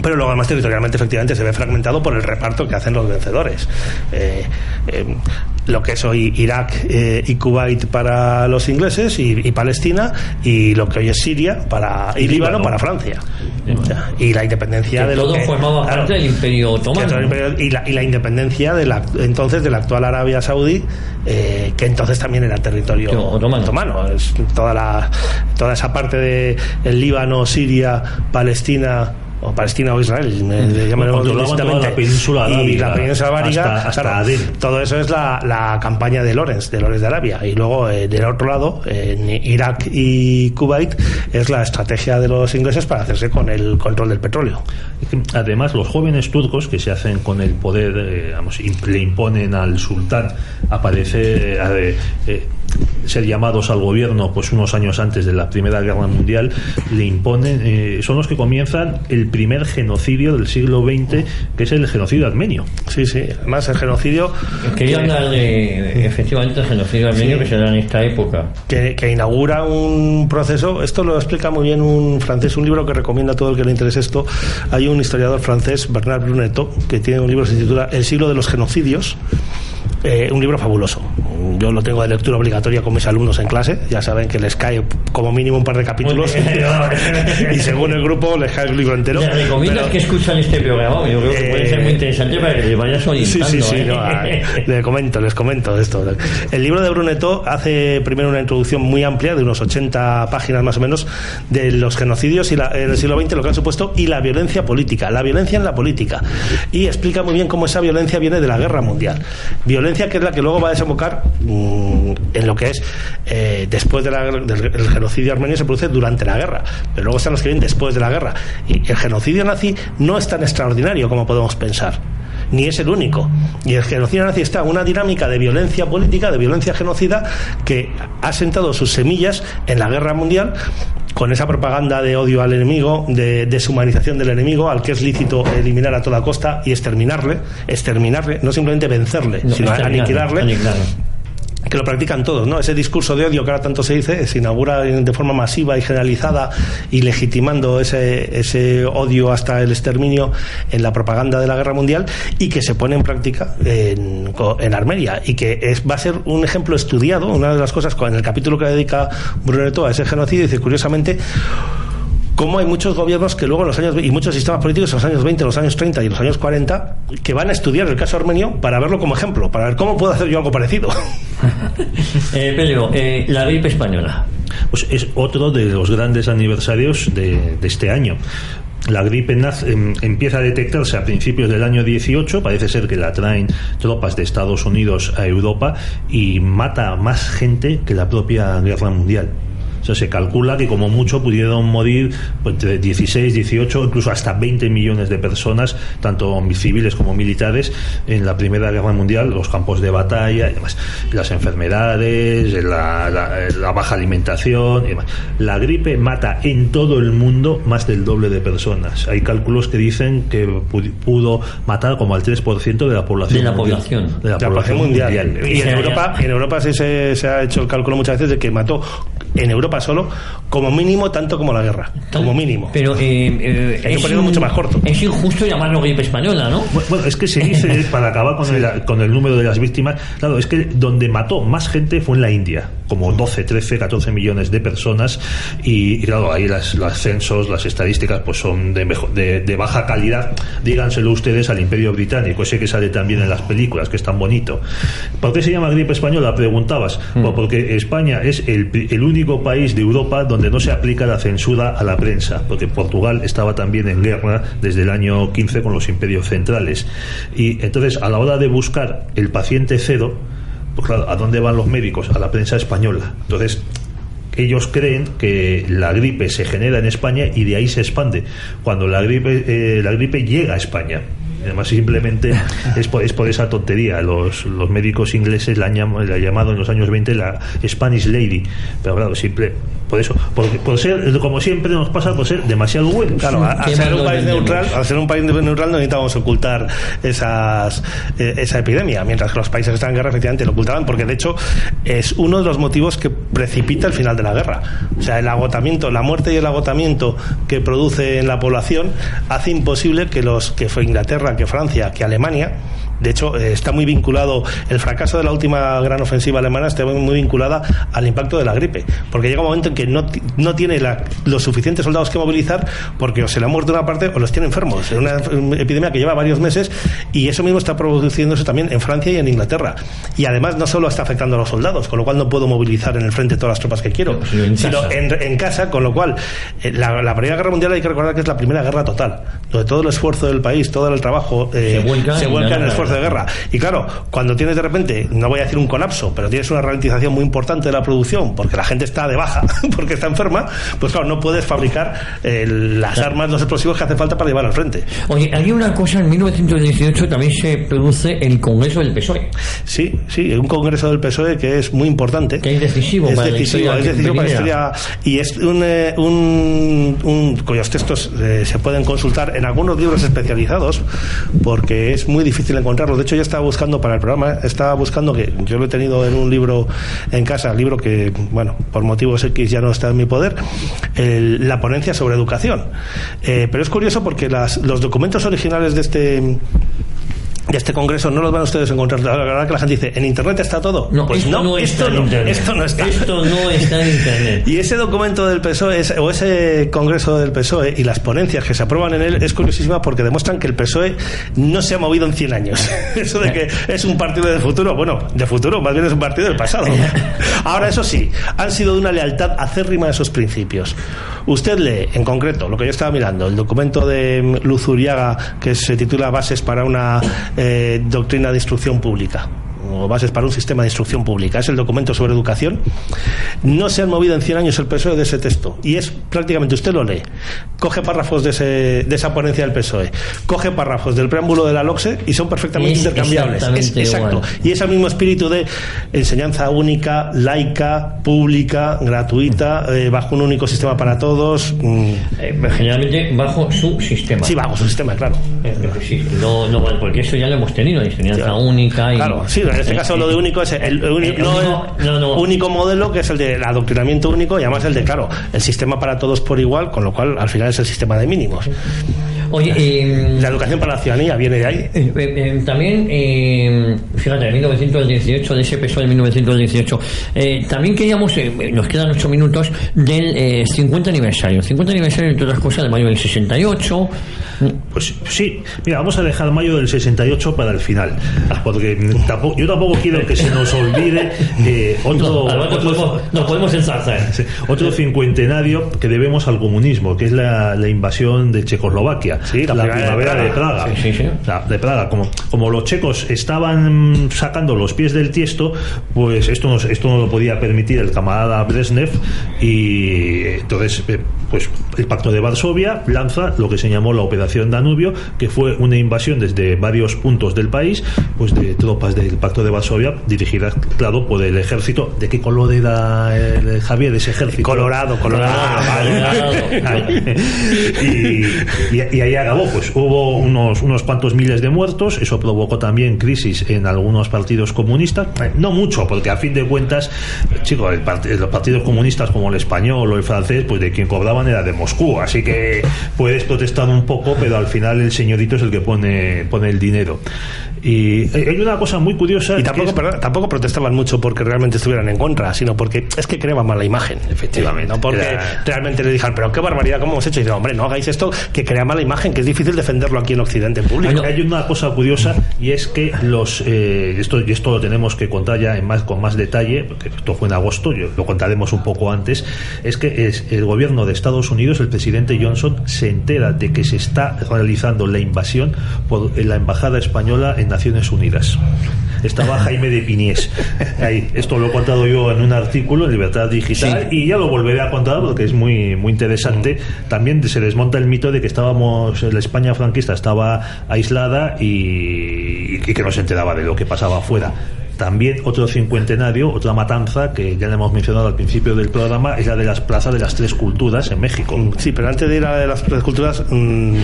Pero luego además territorialmente efectivamente se ve fragmentado por el reparto que hacen los vencedores. Lo que es hoy Irak y Kuwait para los ingleses y Palestina, y lo que hoy es Siria y Líbano para Francia. Y la independencia de
todo formaba parte del Imperio Otomano.
Y la independencia de la actual Arabia Saudí, que entonces también era territorio otomano. Es toda esa parte de el Líbano, Siria, Palestina o Israel,
toda la península arábiga,
y la península arábiga,
hasta Adén.
Todo eso es la campaña de Lawrence de Arabia, y luego del otro lado, en Irak y Kuwait, es la estrategia de los ingleses para hacerse con el control del petróleo.
Además, los jóvenes turcos que se hacen con el poder, le imponen al sultán, aparece ser llamados al gobierno pues unos años antes de la Primera Guerra Mundial, le imponen, son los que comienzan el primer genocidio del siglo XX, que es el genocidio armenio.
Sí, además el genocidio
quería hablar de efectivamente el genocidio armenio, que se da en esta época,
que inaugura un proceso. Esto lo explica muy bien un francés, un libro que recomiendo a todo el que le interese esto. Hay un historiador francés, Bernard Brunetot, que tiene un libro que se titula El siglo de los genocidios. Un libro fabuloso. Yo lo tengo de lectura obligatoria con mis alumnos en clase. Ya saben que les cae como mínimo un par de capítulos y según el grupo les cae el libro entero.
Les recomiendas que escuchan este programa. Yo creo que puede ser muy interesante para que les vayas orientando.
Les comento esto. El libro de Brunetot hace primero una introducción muy amplia de unos 80 páginas más o menos de los genocidios en el siglo XX, lo que han supuesto, y la violencia política, la violencia en la política, y explica muy bien cómo esa violencia viene de la guerra mundial. Violencia que es la que luego va a desembocar en lo que es después del genocidio armenio. Se produce durante la guerra, pero luego están los que vienen después de la guerra, y el genocidio nazi no es tan extraordinario como podemos pensar, ni es el único. Y el genocidio nazi está en una dinámica de violencia política, de violencia genocida, que ha sentado sus semillas en la guerra mundial, con esa propaganda de odio al enemigo, de deshumanización del enemigo, al que es lícito eliminar a toda costa y exterminarle, no simplemente vencerle, sino aniquilarle. Que lo practican todos, ¿no? Ese discurso de odio que ahora tanto se dice se inaugura de forma masiva y generalizada, y legitimando ese odio hasta el exterminio en la propaganda de la guerra mundial, y que se pone en práctica en Armenia, y que va a ser un ejemplo estudiado. Una de las cosas, en el capítulo que dedica Brunetot a ese genocidio, dice curiosamente cómo hay muchos gobiernos que luego en los años, y muchos sistemas políticos en los años 20, los años 30 y los años 40, que van a estudiar el caso armenio para verlo como ejemplo, para ver cómo puedo hacer yo algo parecido.
Pedro, la gripe española.
Pues es otro de los grandes aniversarios de este año. La gripe empieza a detectarse a principios del año 18, parece ser que la traen tropas de Estados Unidos a Europa, y mata a más gente que la propia guerra mundial. O sea, se calcula que como mucho pudieron morir entre 16, 18, incluso hasta 20 millones de personas, tanto civiles como militares, en la Primera Guerra Mundial, los campos de batalla y demás. Las enfermedades, la baja alimentación y demás. La gripe mata en todo el mundo más del doble de personas. Hay cálculos que dicen que pudo matar como al 3% de la población.
De la población
mundial. Y en Europa sí se ha hecho el cálculo muchas veces de que mató en Europa solo, como mínimo, tanto como la guerra, como mínimo.
Pero
es un periodo mucho más corto.
Es injusto llamarlo gripe española, ¿no?
Bueno, es que se dice, para acabar con el número de las víctimas, claro, es que donde mató más gente fue en la India, como 12, 13, 14 millones de personas, y claro, ahí los censos, las estadísticas pues son de baja calidad. Díganselo ustedes al Imperio Británico, ese que sale también en las películas, que es tan bonito. ¿Por qué se llama gripe española? Preguntabas. Pues porque España es el único país de Europa donde no se aplica la censura a la prensa, porque Portugal estaba también en guerra desde el año 15 con los imperios centrales, y entonces a la hora de buscar el paciente cero, pues claro, ¿a dónde van los médicos? A la prensa española. Entonces ellos creen que la gripe se genera en España y de ahí se expande, cuando la gripe llega a España. Además, simplemente es por esa tontería. Los médicos ingleses la han llamado en los años 20 la Spanish Lady, pero claro, por eso, por ser, como siempre nos pasa, por ser demasiado buenos.
Claro, al ser un país neutral no necesitamos ocultar esa epidemia, mientras que los países que están en guerra efectivamente lo ocultaban, porque de hecho es uno de los motivos que precipita el final de la guerra. O sea, el agotamiento, la muerte y el agotamiento que produce en la población hace imposible que fue Inglaterra, que Francia, que Alemania. De hecho, está muy vinculado, el fracaso de la última gran ofensiva alemana está muy vinculada al impacto de la gripe, porque llega un momento en que no tiene los suficientes soldados que movilizar, porque o se le ha muerto una parte o los tiene enfermos. Es una epidemia que lleva varios meses, y eso mismo está produciéndose también en Francia y en Inglaterra. Y además no solo está afectando a los soldados, con lo cual no puedo movilizar en el frente todas las tropas que quiero, sino en casa, con lo cual la Primera Guerra Mundial hay que recordar que es la primera guerra total, donde todo el esfuerzo del país, todo el trabajo se vuelca en el esfuerzo precio de guerra. Y claro, cuando tienes de repente, no voy a decir un colapso, pero tienes una ralentización muy importante de la producción porque la gente está de baja, porque está enferma, pues claro, no puedes fabricar las armas, los explosivos que hace falta para llevar al frente.
Oye, hay una cosa, en 1918 también se produce el Congreso del PSOE.
Sí, un Congreso del PSOE que es muy importante.
Que es decisivo para la historia.
Es decisivo para la historia, y es cuyos textos se pueden consultar en algunos libros especializados, porque es muy difícil encontrarlos. De hecho, yo estaba buscando para el programa, que yo lo he tenido en un libro en casa, libro que, bueno, por motivos X ya no está en mi poder, la ponencia sobre educación. Pero es curioso porque los documentos originales de este congreso no los van ustedes a encontrar. La verdad que la gente dice, ¿en internet está todo?
No,
pues
esto no está en internet.
Esto no está.
Esto no está en internet.
Y ese documento del PSOE, o ese congreso del PSOE y las ponencias que se aprueban en él, es curiosísima porque demuestran que el PSOE no se ha movido en 100 años. Eso de que es un partido de futuro, bueno, de futuro, más bien es un partido del pasado. Ahora, eso sí, han sido de una lealtad acérrima a esos principios. Usted lee, en concreto, lo que yo estaba mirando, el documento de Luzuriaga, que se titula Bases para una doctrina de instrucción pública, o bases para un sistema de instrucción pública. Es el documento sobre educación. No se han movido en 100 años el PSOE de ese texto, y es prácticamente, usted lo lee, coge párrafos de esa ponencia del PSOE, coge párrafos del preámbulo de la LOCSE y son perfectamente intercambiables. Exacto. Igual. Y es el mismo espíritu de enseñanza única, laica, pública, gratuita, bajo un único sistema para todos.
Generalmente bajo su sistema.
Sí, bajo su sistema, claro.
Sí, no, porque eso ya lo hemos tenido, enseñanza única.
Claro, sí, en este caso lo de único es el único modelo, que es el del adoctrinamiento único, y además el de, claro, el sistema para todos por igual, con lo cual al final es el sistema de mínimos.
Oye,
la educación para la ciudadanía viene de ahí.
También, fíjate, en 1918, de ese PSOE de 1918, también queríamos, nos quedan 8 minutos, del 50 aniversario. 50 aniversario, entre otras cosas, de mayo del 68.
Pues sí, mira, vamos a dejar mayo del 68 para el final, porque yo tampoco quiero que se nos olvide
nos podemos ensalzar.
Otro cincuentenario que debemos al comunismo, que es la invasión de Checoslovaquia, la primavera de Praga.
Sí.
O sea, de Praga, como los checos estaban sacando los pies del tiesto, pues esto no lo podía permitir el camarada Brezhnev, y entonces pues el Pacto de Varsovia lanza lo que se llamó la Operación Danubio, que fue una invasión desde varios puntos del país, pues de tropas del Pacto de Varsovia, dirigidas, claro, por el ejército. ¿De qué color era Javier, ese ejército?
Colorado.
Y ahí acabó. Pues hubo unos cuantos miles de muertos. Eso provocó también crisis en algunos partidos comunistas, no mucho, porque a fin de cuentas, chicos, los partidos comunistas como el español o el francés, pues de quien cobraban era de Moscú, así que puedes protestar un poco, pero al final el señorito es el que pone el dinero. Y hay una cosa muy curiosa, y
tampoco protestaban mucho porque realmente estuvieran en contra, sino porque es que creaban mala imagen, efectivamente, no porque realmente le dijeran, pero qué barbaridad, ¿cómo hemos hecho? Y dicen, hombre, no hagáis esto, que crea mala imagen, que es difícil defenderlo aquí en Occidente en público.
Hay una cosa curiosa, y es que esto lo tenemos que contar ya con más detalle, porque esto fue en agosto, lo contaremos un poco antes. Es que el gobierno de Estados Unidos, el presidente Johnson, se entera de que se está realizando la invasión por la embajada española en Naciones Unidas. Estaba Jaime de Piniés ahí. Esto lo he contado yo en un artículo en Libertad Digital, y ya lo volveré a contar porque es muy, muy interesante. También se desmonta el mito de que la España franquista estaba aislada y que no se enteraba de lo que pasaba afuera. También otro cincuentenario, otra matanza que ya le hemos mencionado al principio del programa, es la de las plazas de las Tres Culturas en México.
Sí, pero antes de ir a la de las Tres Culturas,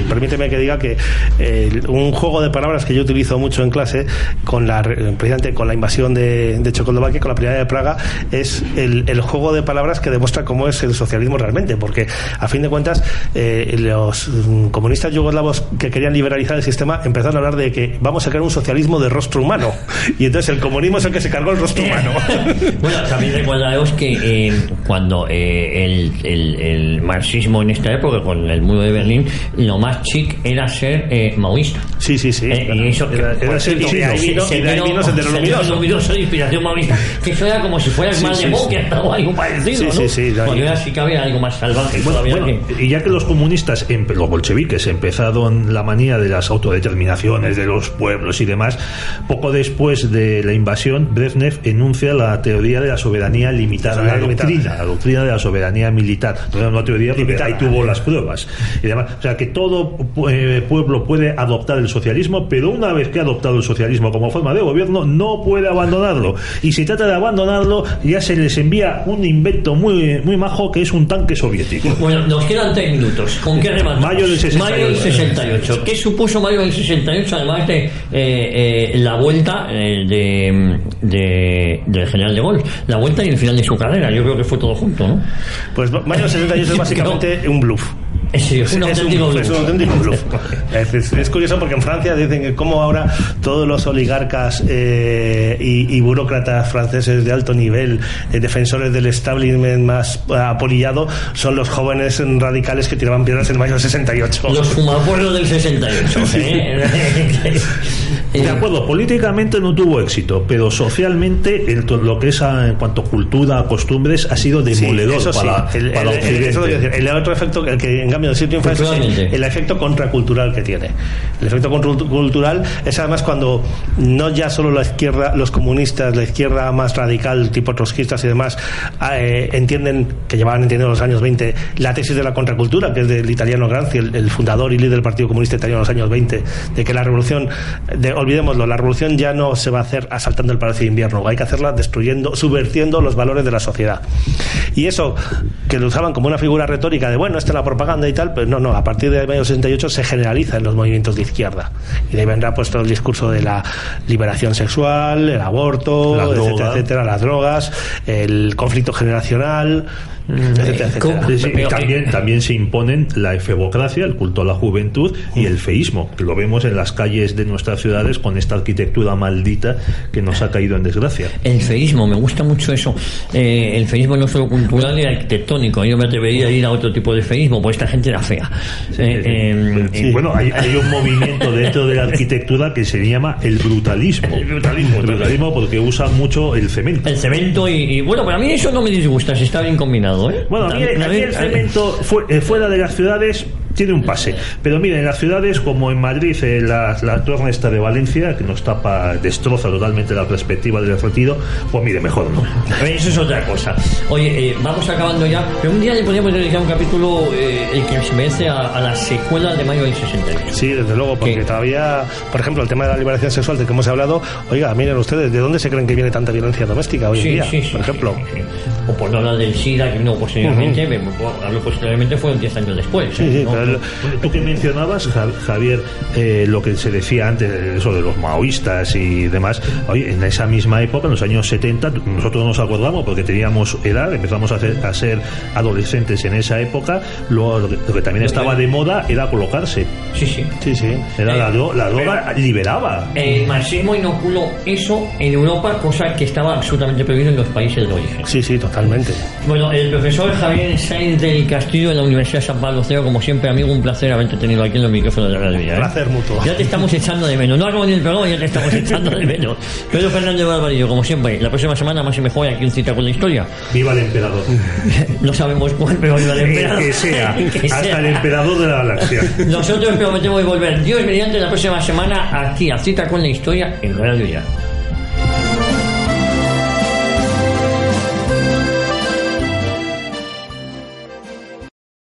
permíteme que diga que un juego de palabras que yo utilizo mucho en clase precisamente con la invasión de Checoslovaquia, con la primavera de Praga, es el juego de palabras que demuestra cómo es el socialismo realmente, porque a fin de cuentas los comunistas yugoslavos que querían liberalizar el sistema empezaron a hablar de que vamos a crear un socialismo de rostro humano, y entonces el comunismo comunismo es el que se cargó el rostro humano.
Bueno, también recordaros que cuando el marxismo en esta época, con el muro de Berlín, lo más chic era ser maoísta.
Sí.
Y eso
Era ser chino. Y de ahí vino Sendero Luminoso.
De inspiración maoísta. Que eso era como si fueras más de Bo, que hasta algo parecido, ¿no? Porque ahora sí que había algo más salvaje.
Y ya que los comunistas, los bolcheviques, empezaron la manía de las autodeterminaciones de los pueblos y demás, poco después de la invasión, Brezhnev enuncia la teoría de la soberanía limitada, la doctrina de la soberanía militar. No una teoría, porque ahí tuvo las pruebas y demás. O sea, que todo pueblo puede adoptar el socialismo, pero una vez que ha adoptado el socialismo como forma de gobierno, no puede abandonarlo. Y si trata de abandonarlo, ya se les envía un invento muy majo, que es un tanque soviético.
Bueno, nos quedan 3 minutos. ¿Con qué rematamos?
Mayo del
68. ¿Qué supuso mayo del 68? Además de la vuelta del general de Gaulle, la vuelta y el final de su carrera. Yo creo que fue todo junto, ¿no?
Pues mayo del 68 es básicamente un bluff.
Es un auténtico
bluff. Es curioso porque en Francia dicen que como ahora todos los oligarcas y burócratas franceses de alto nivel, defensores del establishment más apolillado, son los jóvenes radicales que tiraban piedras en mayo del 68.
Los fumapuerros del 68.
De acuerdo, políticamente no tuvo éxito, pero socialmente lo que es en cuanto a cultura, costumbres, ha sido demoledor para Occidente.
El otro efecto, el que en cambio sí triunfa, es el efecto contracultural que tiene. El efecto contracultural es además cuando no ya solo la izquierda, los comunistas, la izquierda más radical, tipo trotskistas y demás, entienden, que llevaban entendiendo en los años 20, la tesis de la contracultura, que es del italiano Gramsci, el fundador y líder del Partido Comunista Italiano en los años 20, de que la revolución, olvidémoslo, la revolución ya no se va a hacer asaltando el Palacio de Invierno, hay que hacerla destruyendo, subvertiendo los valores de la sociedad. Y eso, que lo usaban como una figura retórica de, bueno, esta es la propaganda y tal, pero no, a partir de mayo del 68 se generaliza en los movimientos de izquierda. Y de ahí vendrá pues todo el discurso de la liberación sexual, el aborto, etcétera, las drogas, el conflicto generacional, etcétera.
También se imponen la efebocracia, el culto a la juventud, y el feísmo, que lo vemos en las calles de nuestras ciudades con esta arquitectura maldita que nos ha caído en desgracia.
El feísmo, me gusta mucho eso. El feísmo no solo cultural y arquitectónico. Yo me atrevería a ir a otro tipo de feísmo, pues esta gente era fea.
Bueno, hay un movimiento dentro de la arquitectura que se llama el brutalismo. El brutalismo porque usa mucho el cemento.
El cemento y bueno, para mí eso no me disgusta, si está bien combinado.
Bueno, aquí el cemento fuera de las ciudades tiene un pase, pero miren, en las ciudades como en Madrid, la torre esta de Valencia, que nos destroza totalmente la perspectiva del retiro, pues mire, mejor no.
Eso es otra cosa. Oye, vamos acabando ya, pero un día le podríamos dedicar un capítulo el que se merece a la secuela de mayo del 68.
Sí, desde luego, porque todavía, por ejemplo, el tema de la liberación sexual de que hemos hablado, oiga, miren ustedes, ¿de dónde se creen que viene tanta violencia doméstica hoy en día? Por ejemplo.
Sí. O por no hablar del SIDA, que vino posteriormente, hablo posteriormente, fueron 10 años después.
Pero tú que mencionabas, Javier, lo que se decía antes, eso de los maoístas y demás, oye, en esa misma época, en los años 70, nosotros nos acordamos porque teníamos edad, empezamos a ser adolescentes en esa época, lo que también estaba de moda era colocarse.
Sí.
Era la droga liberaba.
El marxismo inoculó eso en Europa, cosa que estaba absolutamente prohibido en los países de origen.
Sí, totalmente.
Bueno, el profesor Javier Sáenz del Castillo de la Universidad San Pablo CEO, como siempre, amigo, un placer haberte tenido aquí en los micrófonos de Radio Vida.
Placer mutuo.
Ya te estamos echando de menos. No hago ni el programa, ya te estamos echando de menos. Pedro Fernández Barbarillo, como siempre, la próxima semana más y mejor aquí un Cita con la Historia.
Viva el emperador.
No sabemos cuál, pero viva el emperador.
Que sea. Hasta el emperador de la galaxia.
Nosotros prometemos volver Dios mediante la próxima semana aquí a Cita con la Historia en Radio Vida.